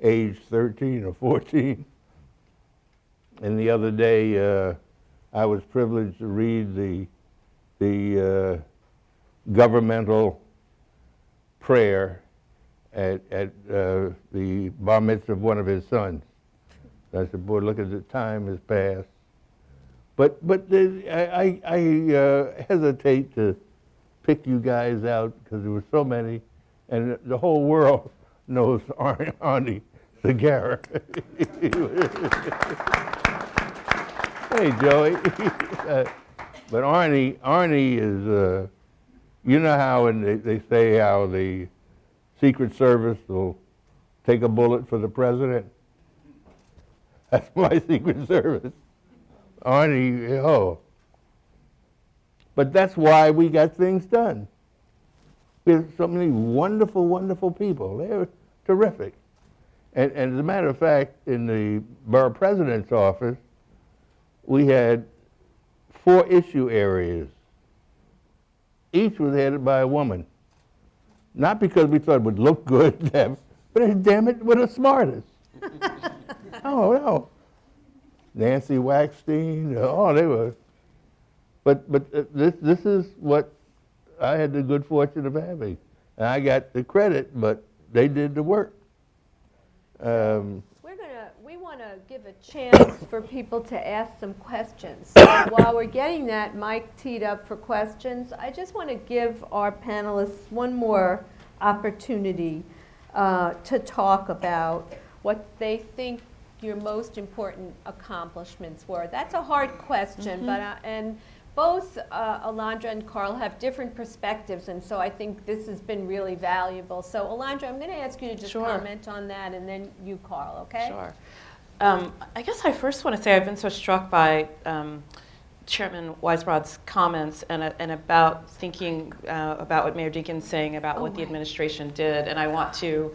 age 13 or 14. And the other day, I was privileged to read the governmental prayer at the bar mitzvah of one of his sons. I said, boy, look at the time has passed. But I hesitate to pick you guys out because there were so many, and the whole world knows Arnie Segarra. Hey, Joey. But Arnie is, you know how they say how the Secret Service will take a bullet for the president? That's my Secret Service. Arnie, oh. But that's why we got things done. We have so many wonderful, wonderful people. They're terrific. And as a matter of fact, in the borough president's office, we had 4 issue areas. Each was headed by a woman. Not because we thought it would look good, but damn it, we're the smartest. Oh, no. Nancy Waxstein, oh, they were. But this is what I had the good fortune of having. And I got the credit, but they did the work. We want to give a chance for people to ask some questions. So while we're getting that mic teed up for questions, I just want to give our panelists one more opportunity to talk about what they think your most important accomplishments were. That's a hard question, but and both Alondra and Carl have different perspectives, and so I think this has been really valuable. So Alondra, I'm going to ask you to just comment on that, and then you, Carl, okay? Sure. I guess I first want to say I've been so struck by Chairman Weisbrod's comments and about thinking about what Mayor Dinkins saying about what the administration did. And I want to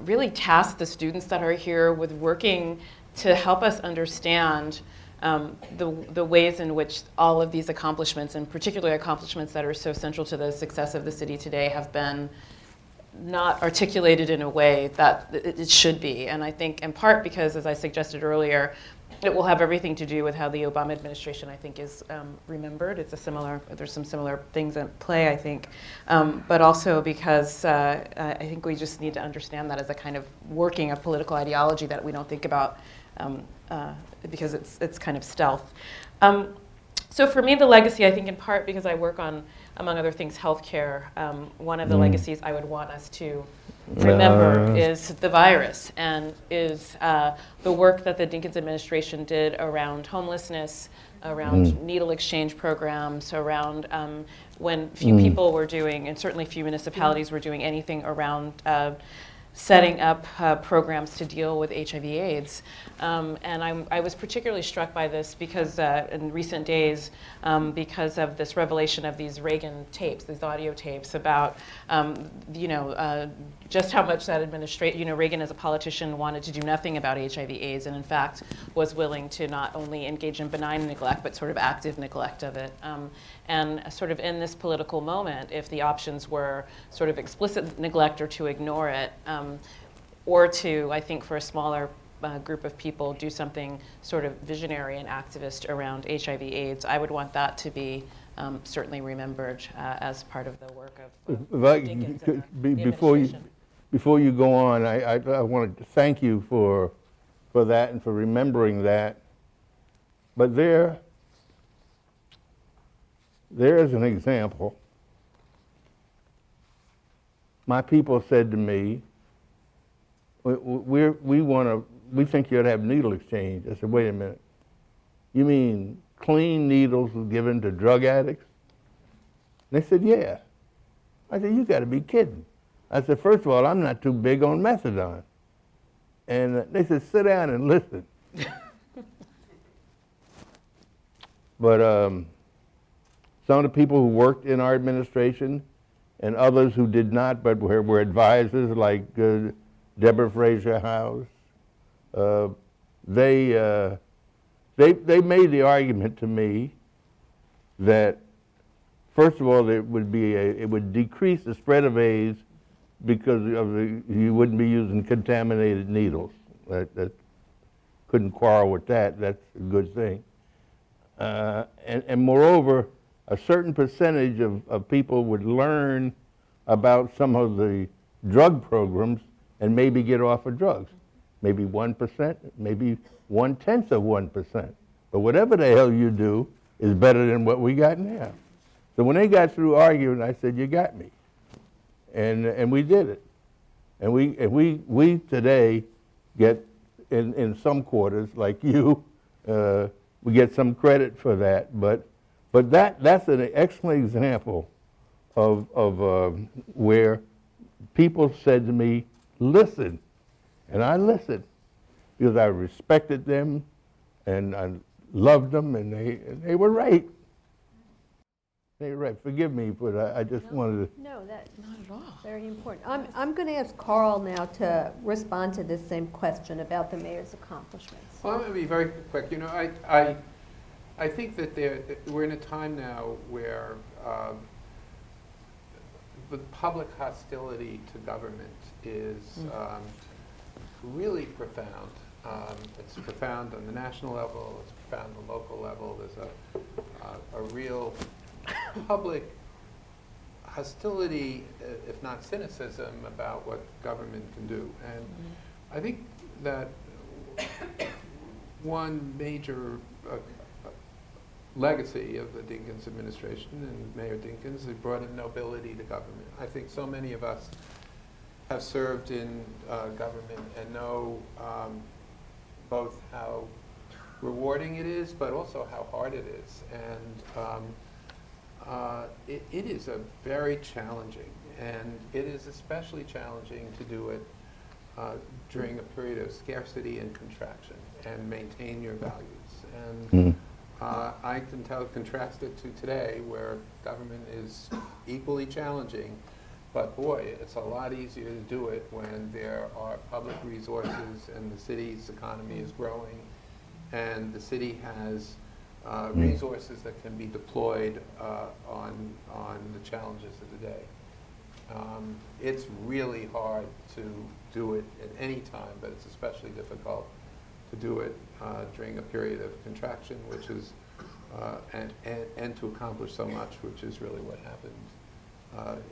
really task the students that are here with working to help us understand the ways in which all of these accomplishments, and particularly accomplishments that are so central to the success of the city today, have been not articulated in a way that it should be. And I think in part because, as I suggested earlier, it will have everything to do with how the Obama administration, I think, is remembered. It's there's some similar things at play, I think. But also because I think we just need to understand that as a kind of working of political ideology that we don't think about because it's kind of stealth. So for me, the legacy, I think in part because I work on, among other things, healthcare, one of the legacies I would want us to remember is the virus, and is the work that the Dinkins administration did around homelessness, around needle exchange programs, around when few people were doing, and certainly few municipalities were doing anything around setting up programs to deal with HIV/AIDS. And I was particularly struck by this because in recent days, because of this revelation of these Reagan tapes, these audio tapes about, just how much that administration, Reagan as a politician wanted to do nothing about HIV/AIDS, and in fact was willing to not only engage in benign neglect, but sort of active neglect of it. And sort of in this political moment, if the options were sort of explicit neglect or to ignore it, or to, I think for a smaller group of people, do something sort of visionary and activist around HIV/AIDS, I would want that to be certainly remembered as part of the work of Dinkins and the administration. Before you go on, I wanted to thank you for that and for remembering that. But there is an example. My people said to me, we think you ought to have needle exchange. I said, wait a minute. You mean clean needles given to drug addicts? And they said, yeah. I said, you got to be kidding. I said, first of all, I'm not too big on methadone. And they said, sit down and listen. But some of the people who worked in our administration and others who did not but were advisors, like Deborah Fraser House, they made the argument to me that, first of all, it would decrease the spread of AIDS because you wouldn't be using contaminated needles. That couldn't quarrel with that. That's a good thing. And moreover, a certain percentage of people would learn about some of the drug programs and maybe get off of drugs. Maybe 1%, maybe 0.1%. But whatever the hell you do is better than what we got now. So when they got through arguing, I said, you got me. And we did it. And we today get, in some quarters, like you, we get some credit for that. But that's an excellent example of where people said to me, listen. And I listened because I respected them and I loved them, and they were right. They were right. Forgive me, but I just wanted to. No, that's not at all. Very important. I'm going to ask Carl now to respond to this same question about the mayor's accomplishments. Well, I'm going to be very quick. I think that we're in a time now where the public hostility to government is really profound. It's profound on the national level. It's profound on the local level. There's a real public hostility, if not cynicism, about what government can do. And I think that one major legacy of the Dinkins administration and Mayor Dinkins has brought in nobility to government. I think so many of us have served in government and know both how rewarding it is, but also how hard it is. And it is a very challenging, and it is especially challenging to do it during a period of scarcity and contraction and maintain your values. And I can contrast it to today, where government is equally challenging, but boy, it's a lot easier to do it when there are public resources and the city's economy is growing, and the city has resources that can be deployed on the challenges of the day. It's really hard to do it at any time, but it's especially difficult to do it during a period of contraction, which is, and to accomplish so much, which is really what happened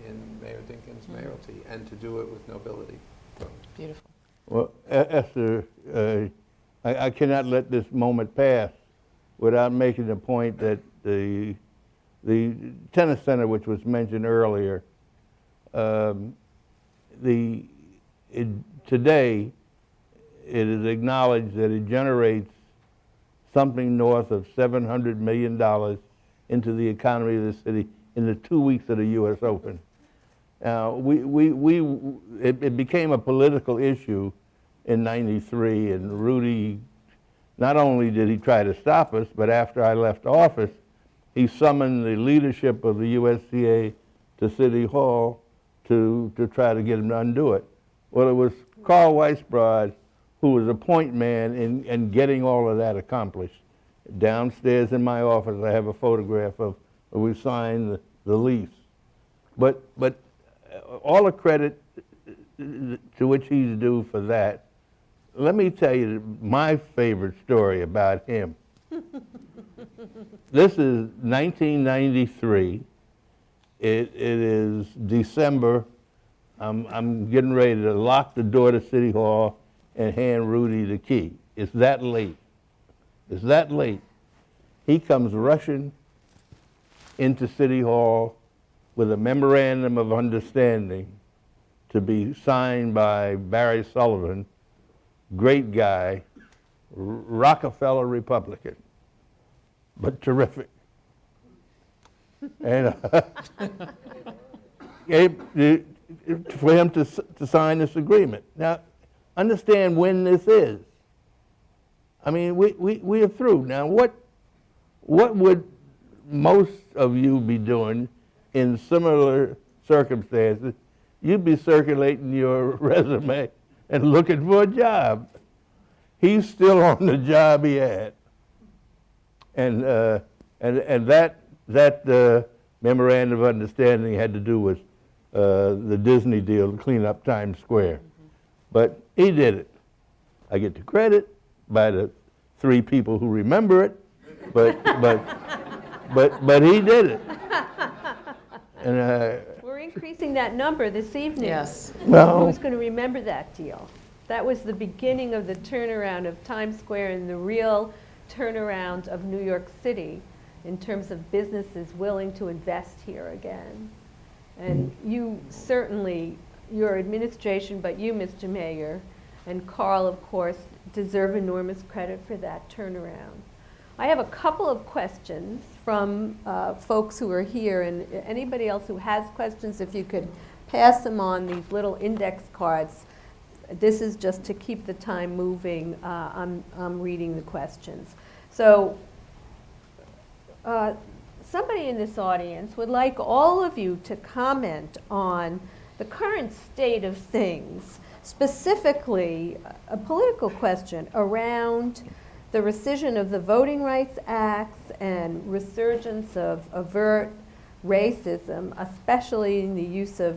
in Mayor Dinkins' mayoralty, and to do it with nobility. So. Beautiful. Well, Esther, I cannot let this moment pass without making the point that the tennis center, which was mentioned earlier, today it is acknowledged that it generates something north of $700 million into the economy of the city in the 2 weeks of the U.S. Open. Now, it became a political issue in '93, and Rudy, not only did he try to stop us, but after I left office, he summoned the leadership of the USCA to City Hall to try to get him to undo it. Well, it was Carl Weisbrod who was a point man in getting all of that accomplished. Downstairs in my office, I have a photograph of where we signed the lease. But all the credit to which he's due for that, let me tell you my favorite story about him. This is 1993. It is December. I'm getting ready to lock the door to City Hall and hand Rudy the key. It's that late. It's that late. He comes rushing into City Hall with a memorandum of understanding to be signed by Barry Sullivan, great guy, Rockefeller Republican, but terrific. And for him to sign this agreement. Now, understand when this is. I mean, we are through. Now, what would most of you be doing in similar circumstances? You'd be circulating your resume and looking for a job. He's still on the job he had. And that memorandum of understanding had to do with the Disney deal to clean up Times Square. But he did it. I get the credit by the 3 people who remember it, but he did it. And We're increasing that number this evening. Yes. well, Who's going to remember that deal? That was the beginning of the turnaround of Times Square and the real turnaround of New York City in terms of businesses willing to invest here again. And you certainly, your administration, but you, Mr. Mayor, and Carl, of course, deserve enormous credit for that turnaround. I have a couple of questions from folks who are here, and anybody else who has questions, if you could pass them on these little index cards. This is just to keep the time moving. I'm reading the questions. So somebody in this audience would like all of you to comment on the current state of things, specifically a political question around the rescission of the Voting Rights Acts and resurgence of overt racism, especially in the use of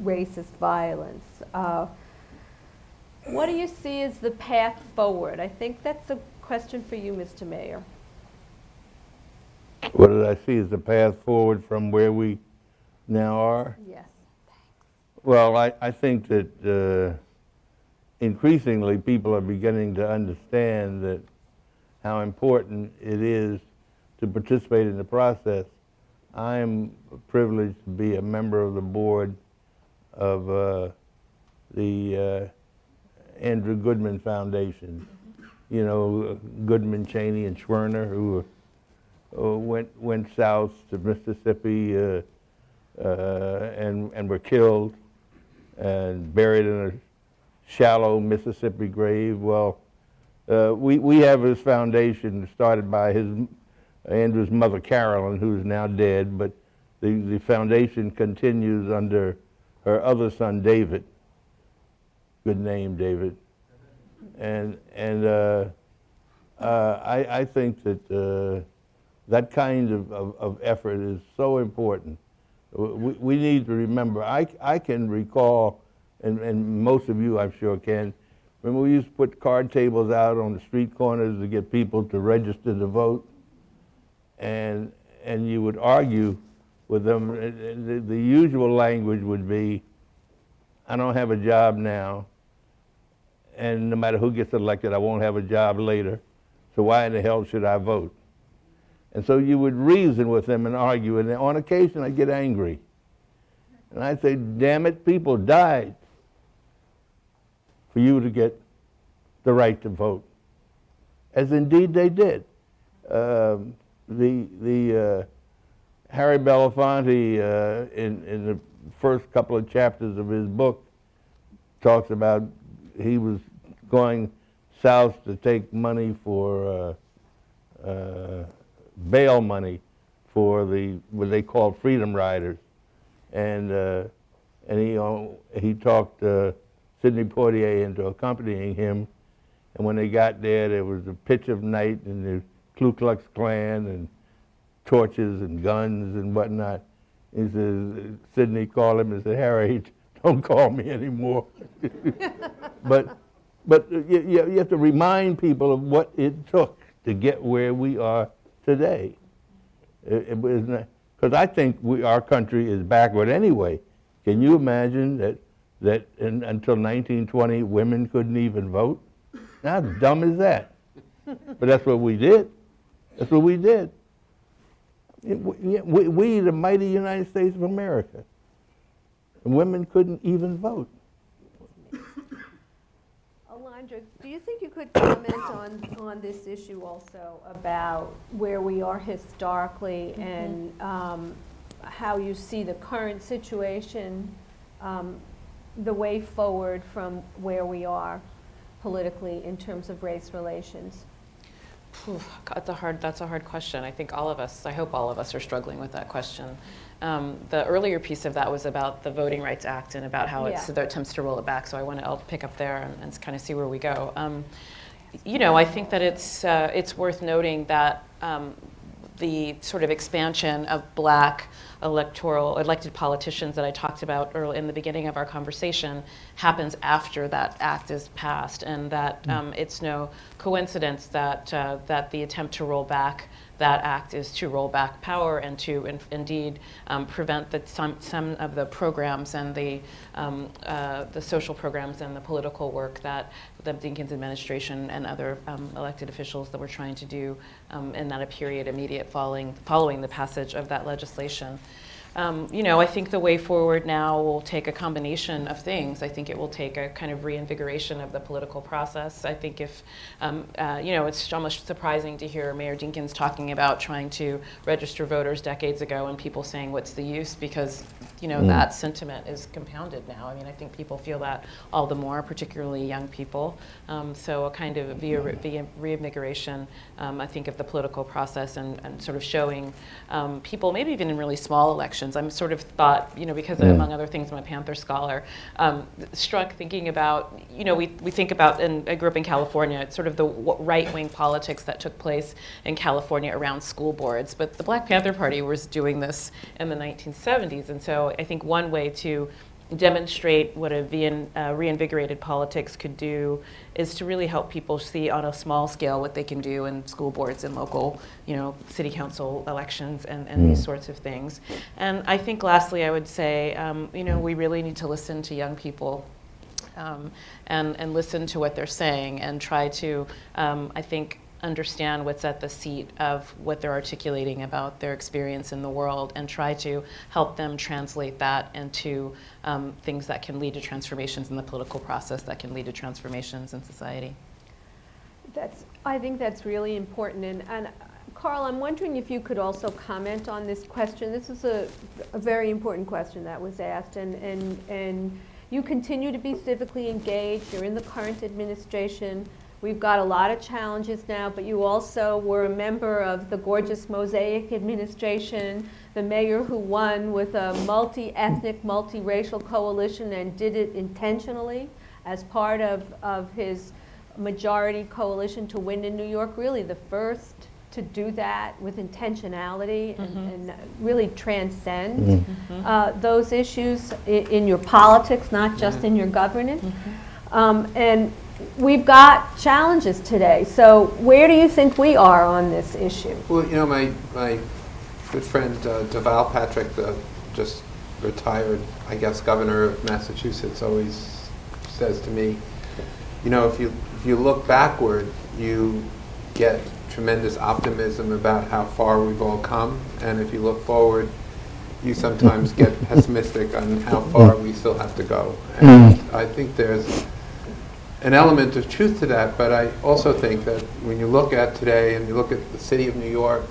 racist violence. What do you see as the path forward? I think that's a question for you, Mr. Mayor. what did I see as the path forward from where we now are? Yes. Well, I think that increasingly people are beginning to understand that how important it is to participate in the process. I am privileged to be a member of the board of the Andrew Goodman Foundation. You know, Goodman, Cheney, and Schwerner, who went south to Mississippi and were killed and buried in a shallow Mississippi grave. Well, We have his foundation started by Andrew's mother, Carolyn, who's now dead, but the foundation continues under her other son, David. Good name, David. And I think that that kind of effort is so important. We need to remember, I can recall, and most of you I'm sure can, remember we used to put card tables out on the street corners to get people to register to vote, and you would argue with them. The usual language would be, I don't have a job now, and no matter who gets elected, I won't have a job later, so why in the hell should I vote? And so you would reason with them and argue, and on occasion I'd get angry. And I'd say, damn it, people died for you to get the right to vote, as indeed they did. Harry Belafonte, in the first couple of chapters of his book, talks about he was going south to take money for bail money for what they called Freedom Riders, and he talked Sidney Poitier into accompanying him, and when they got there was a pitch of night and the Ku Klux Klan and torches and guns and whatnot. He says, Sidney called him and said, Harry, don't call me anymore. But you have to remind people of what it took to get where we are today. Because I think our country is backward anyway. Can you imagine that until 1920 women couldn't even vote? How dumb is that? But that's what we did. That's what we did. We, the mighty United States of America, and women couldn't even vote. Alondra, do you think you could comment on this issue also about where we are historically and how you see the current situation, the way forward from where we are politically in terms of race relations? That's a hard question. I think all of us, I hope all of us are struggling with that question. The earlier piece of that was about the Voting Rights Act and about how it attempts to roll it back. So I'll pick up there and kind of see where we go. I think that it's worth noting that the sort of expansion of black elected politicians that I talked about early in the beginning of our conversation happens after that act is passed, and that it's no coincidence that the attempt to roll back that act is to roll back power and to indeed prevent some of the programs and the social programs and the political work that the Dinkins administration and other elected officials that were trying to do in that period immediate following the passage of that legislation. I think the way forward now will take a combination of things. I think it will take a kind of reinvigoration of the political process. I think if, it's almost surprising to hear Mayor Dinkins talking about trying to register voters decades ago and people saying, what's the use? Because, that sentiment is compounded now. I mean, I think people feel that all the more, particularly young people. So a kind of reinvigoration, I think, of the political process and sort of showing people, maybe even in really small elections. I'm sort of thought, because among other things, I'm a Panther scholar, struck thinking about, we think about, and I grew up in California, it's sort of the right-wing politics that took place in California around school boards. But the Black Panther Party was doing this in the 1970s. And so I think one way to demonstrate what a reinvigorated politics could do is to really help people see on a small scale what they can do in school boards and local, city council elections and these sorts of things. And I think lastly, I would say, we really need to listen to young people and listen to what they're saying and try to, I think, understand what's at the seat of what they're articulating about their experience in the world and try to help them translate that into things that can lead to transformations in the political process, that can lead to transformations in society. I think that's really important. And Carl, I'm wondering if you could also comment on this question. This is a very important question that was asked, and you continue to be civically engaged. You're in the current administration. We've got a lot of challenges now, but you also were a member of the gorgeous Mosaic administration, the mayor who won with a multi-ethnic, multiracial coalition and did it intentionally as part of his majority coalition to win in New York, really the first to do that with intentionality and really transcend those issues in your politics, not just in your governance. And we've got challenges today. So where do you think we are on this issue? Well, you know, my good friend Deval Patrick, the just retired, I guess, governor of Massachusetts, always says to me, you know, if you look backward, you get tremendous optimism about how far we've all come, and if you look forward, you sometimes get pessimistic on how far we still have to go. And I think there's an element of truth to that, but I also think that when you look at today and you look at the city of New York,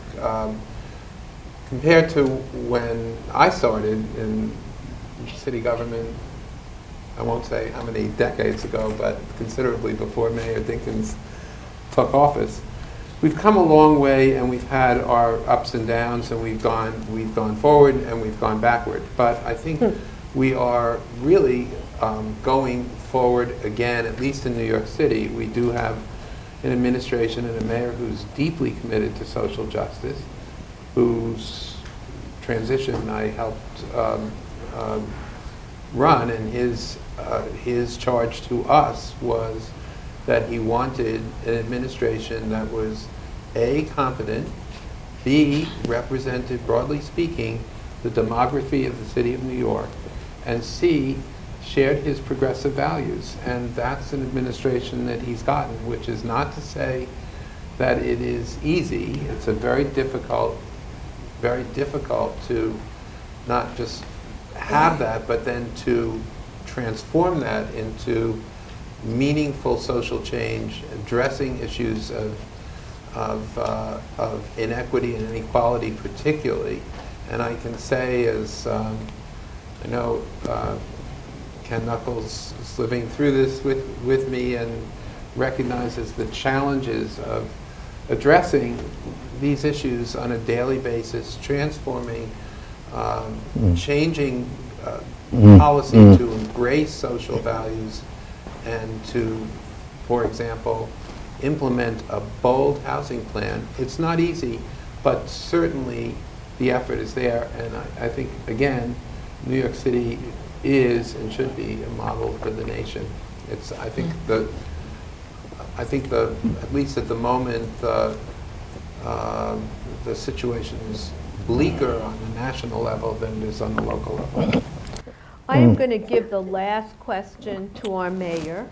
compared to when I started in city government, I won't say how many decades ago, but considerably before Mayor Dinkins took office, we've come a long way, and we've had our ups and downs, and we've gone forward and we've gone backward. But I think we are really going forward again, at least in New York City. We do have an administration and a mayor who's deeply committed to social justice, whose transition I helped run, and his charge to us was that he wanted an administration that was A, competent, B, represented, broadly speaking, the demography of the city of New York, and C, shared his progressive values. And that's an administration that he's gotten, which is not to say that it is easy. It's a very difficult to not just have that, but then to transform that into meaningful social change, addressing issues of inequity and inequality particularly. And I can say, as I know Ken Knuckles is living through this with me and recognizes the challenges of addressing these issues on a daily basis, transforming, changing policy to embrace social values and to, for example, implement a bold housing plan. It's not easy, but certainly the effort is there. And I think, again, New York City is and should be a model for the nation. It's, I think at least at the moment, the situation is bleaker on the national level than it is on the local level. I am going to give the last question to our mayor.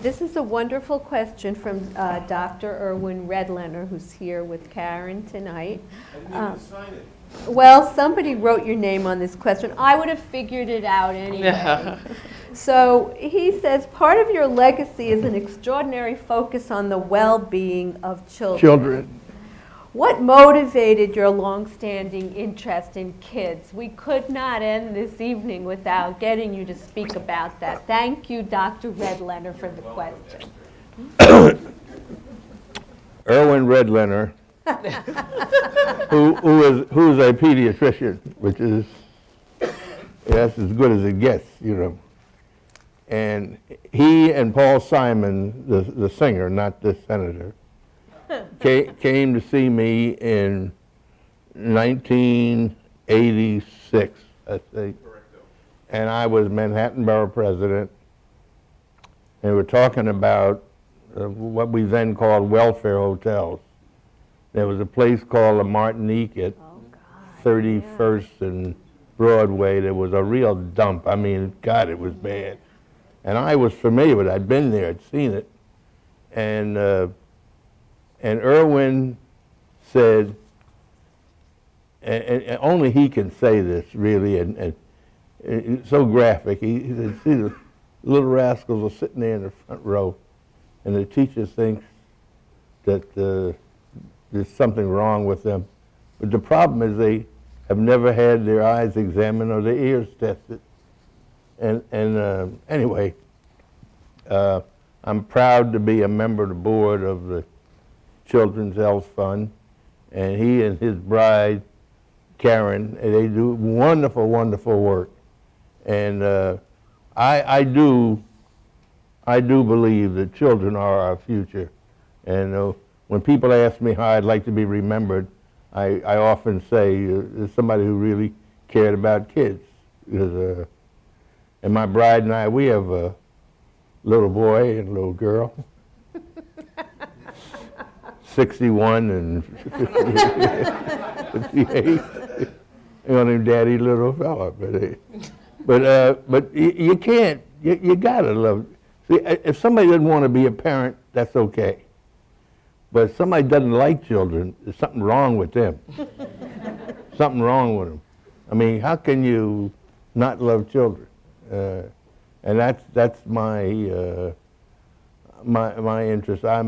This is a wonderful question from Dr. Erwin Redlener, who's here with Karen tonight. I didn't sign it. Well, somebody wrote your name on this question. I would have figured it out anyway. So he says, part of your legacy is an extraordinary focus on the well-being of children. What motivated your long-standing interest in kids? We could not end this evening without getting you to speak about that. Thank you, Dr. Redlener, for the question. Erwin Redlener, who's a pediatrician, which is, that's as good as it gets, you know. And he and Paul Simon, the singer, not the senator, came to see me in 1986, I think. And I was Manhattan Borough President. And we were talking about what we then called welfare hotels. There was a place called the Martinique at 31st and Broadway. There was a real dump. I mean, God, it was bad. And I was familiar with it. I'd been there, I'd seen it. And Erwin said, and only he can say this really, and it's so graphic. He said, see, the little rascals are sitting there in the front row, and the teacher thinks that there's something wrong with them. But the problem is they have never had their eyes examined or their ears tested. And anyway, I'm proud to be a member of the board of the Children's Health Fund, and he and his bride, Karen, they do wonderful, wonderful work. And I do believe that children are our future. And when people ask me how I'd like to be remembered, I often say there's somebody who really cared about kids. Because, and my bride and I, we have a little boy and a little girl. 61 and 58. You know, him daddy little fella. But you can't, you gotta love. See, if somebody doesn't want to be a parent, that's okay. But if somebody doesn't like children, there's something wrong with them. Something wrong with them. I mean, how can you not love children? And that's my my interest. I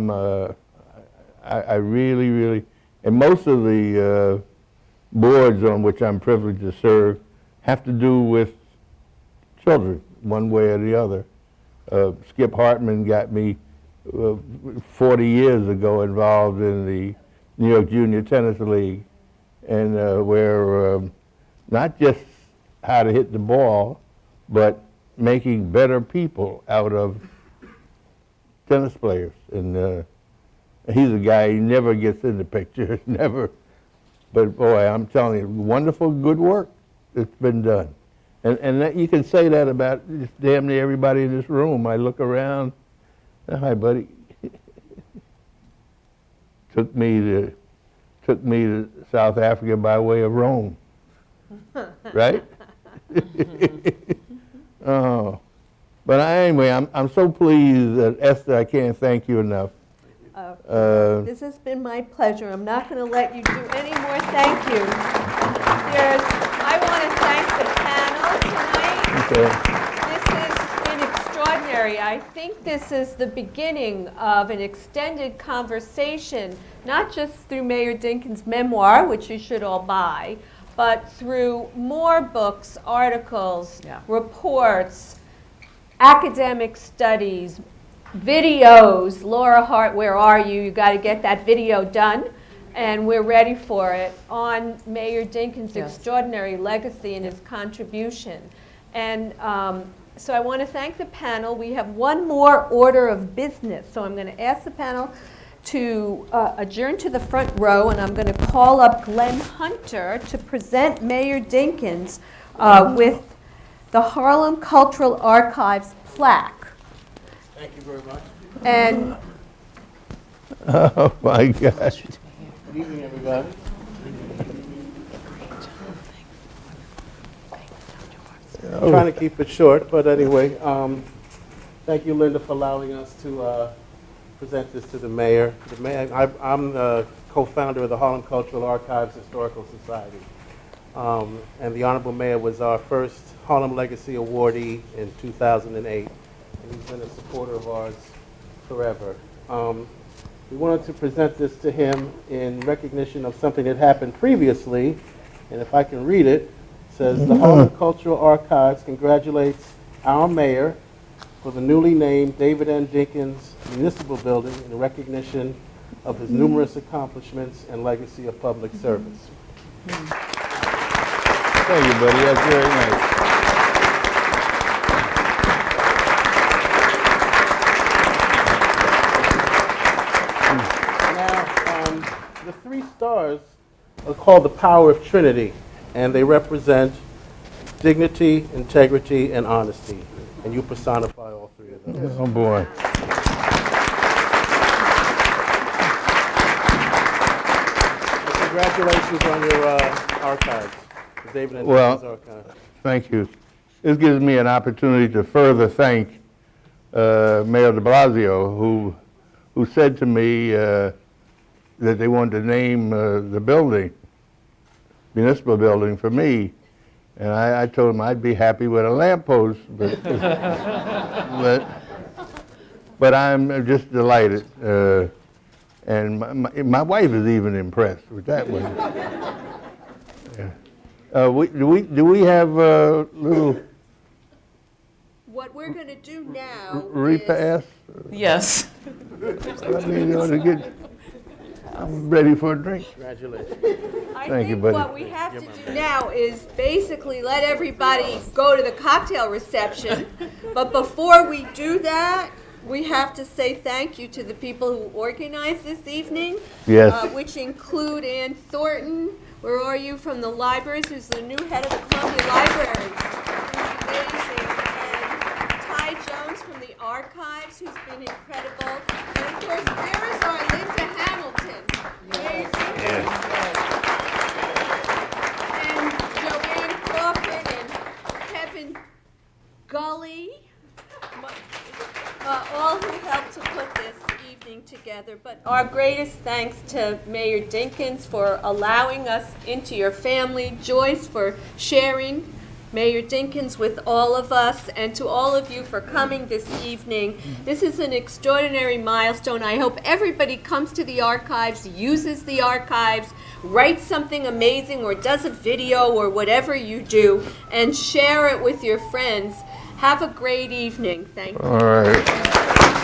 really, and most of the boards on which I'm privileged to serve have to do with children, one way or the other. Skip Hartman got me 40 years ago involved in the New York Junior Tennis League, and where not just how to hit the ball, but making better people out of tennis players. And he's a guy, he never gets in the picture, never. But boy, I'm telling you, wonderful, good work that's been done. And that, you can say that about just damn near everybody in this room. I look around, hi buddy. took me to South Africa by way of Rome, right? Oh, but anyway, I'm so pleased that Esther, I can't thank you enough. This has been my pleasure. I'm not going to let you do any more thank yous. I want to thank the panel tonight. Okay. This has been extraordinary. I think this is the beginning of an extended conversation, not just through Mayor Dinkins' memoir, which you should all buy, but through more books, articles, reports, academic studies, videos. Laura Hart, where are you? You got to get that video done, and we're ready for it, on Mayor Dinkins' extraordinary legacy and his contribution. And so I want to thank the panel. We have one more order of business, so I'm going to ask the panel to adjourn to the front row, and I'm going to call up Glenn Hunter to present Mayor Dinkins with the Harlem Cultural Archives plaque. Thank you very much. And Oh my gosh. Good evening, everybody. I'm trying to keep it short, but anyway, thank you, Linda, for allowing us to present this to the mayor. I'm the co-founder of the Harlem Cultural Archives Historical Society. And the Honorable Mayor was our first Harlem Legacy awardee in 2008. And he's been a supporter of ours forever. We wanted to present this to him in recognition of something that happened previously. And if I can read it, it says, the Harlem Cultural Archives congratulates our mayor for the newly named David N. Dinkins Municipal Building in recognition of his numerous accomplishments and legacy of public service. Thank you, buddy. That's very nice. The three stars are called the power of Trinity, and they represent dignity, integrity, and honesty. And you personify all three of those. Oh boy. Congratulations on your archives, the David and Well, Archive. thank you. This gives me an opportunity to further thank Mayor de Blasio, who said to me that they wanted to name the building, municipal building, for me. And I told him I'd be happy with a lamppost, but I'm just delighted. And my wife is even impressed with that one. Do we have a little what we're going to do now repass? Yes. I mean, you ought to get, I'm ready for a drink. I Thank you, think buddy. what we have to do now is basically let everybody go to the cocktail reception. But before we do that, we have to say thank you to the people who organized this evening. Yes. Which include Ann Thornton, where are you, from the libraries, who's the new head of the Columbia Library. Amazing. And Ty Jones from the archives, who's been incredible. And of course, where is our Linda Hamilton? Amazing. And Joanne Crawford and Kevin Gully, all who helped to put this evening together. But our greatest thanks to Mayor Dinkins for allowing us into your family, Joyce for sharing Mayor Dinkins with all of us, and to all of you for coming this evening. This is an extraordinary milestone. I hope everybody comes to the archives, uses the archives, writes something amazing, or does a video, or whatever you do, and share it with your friends. Have a great evening. Thank you. All right.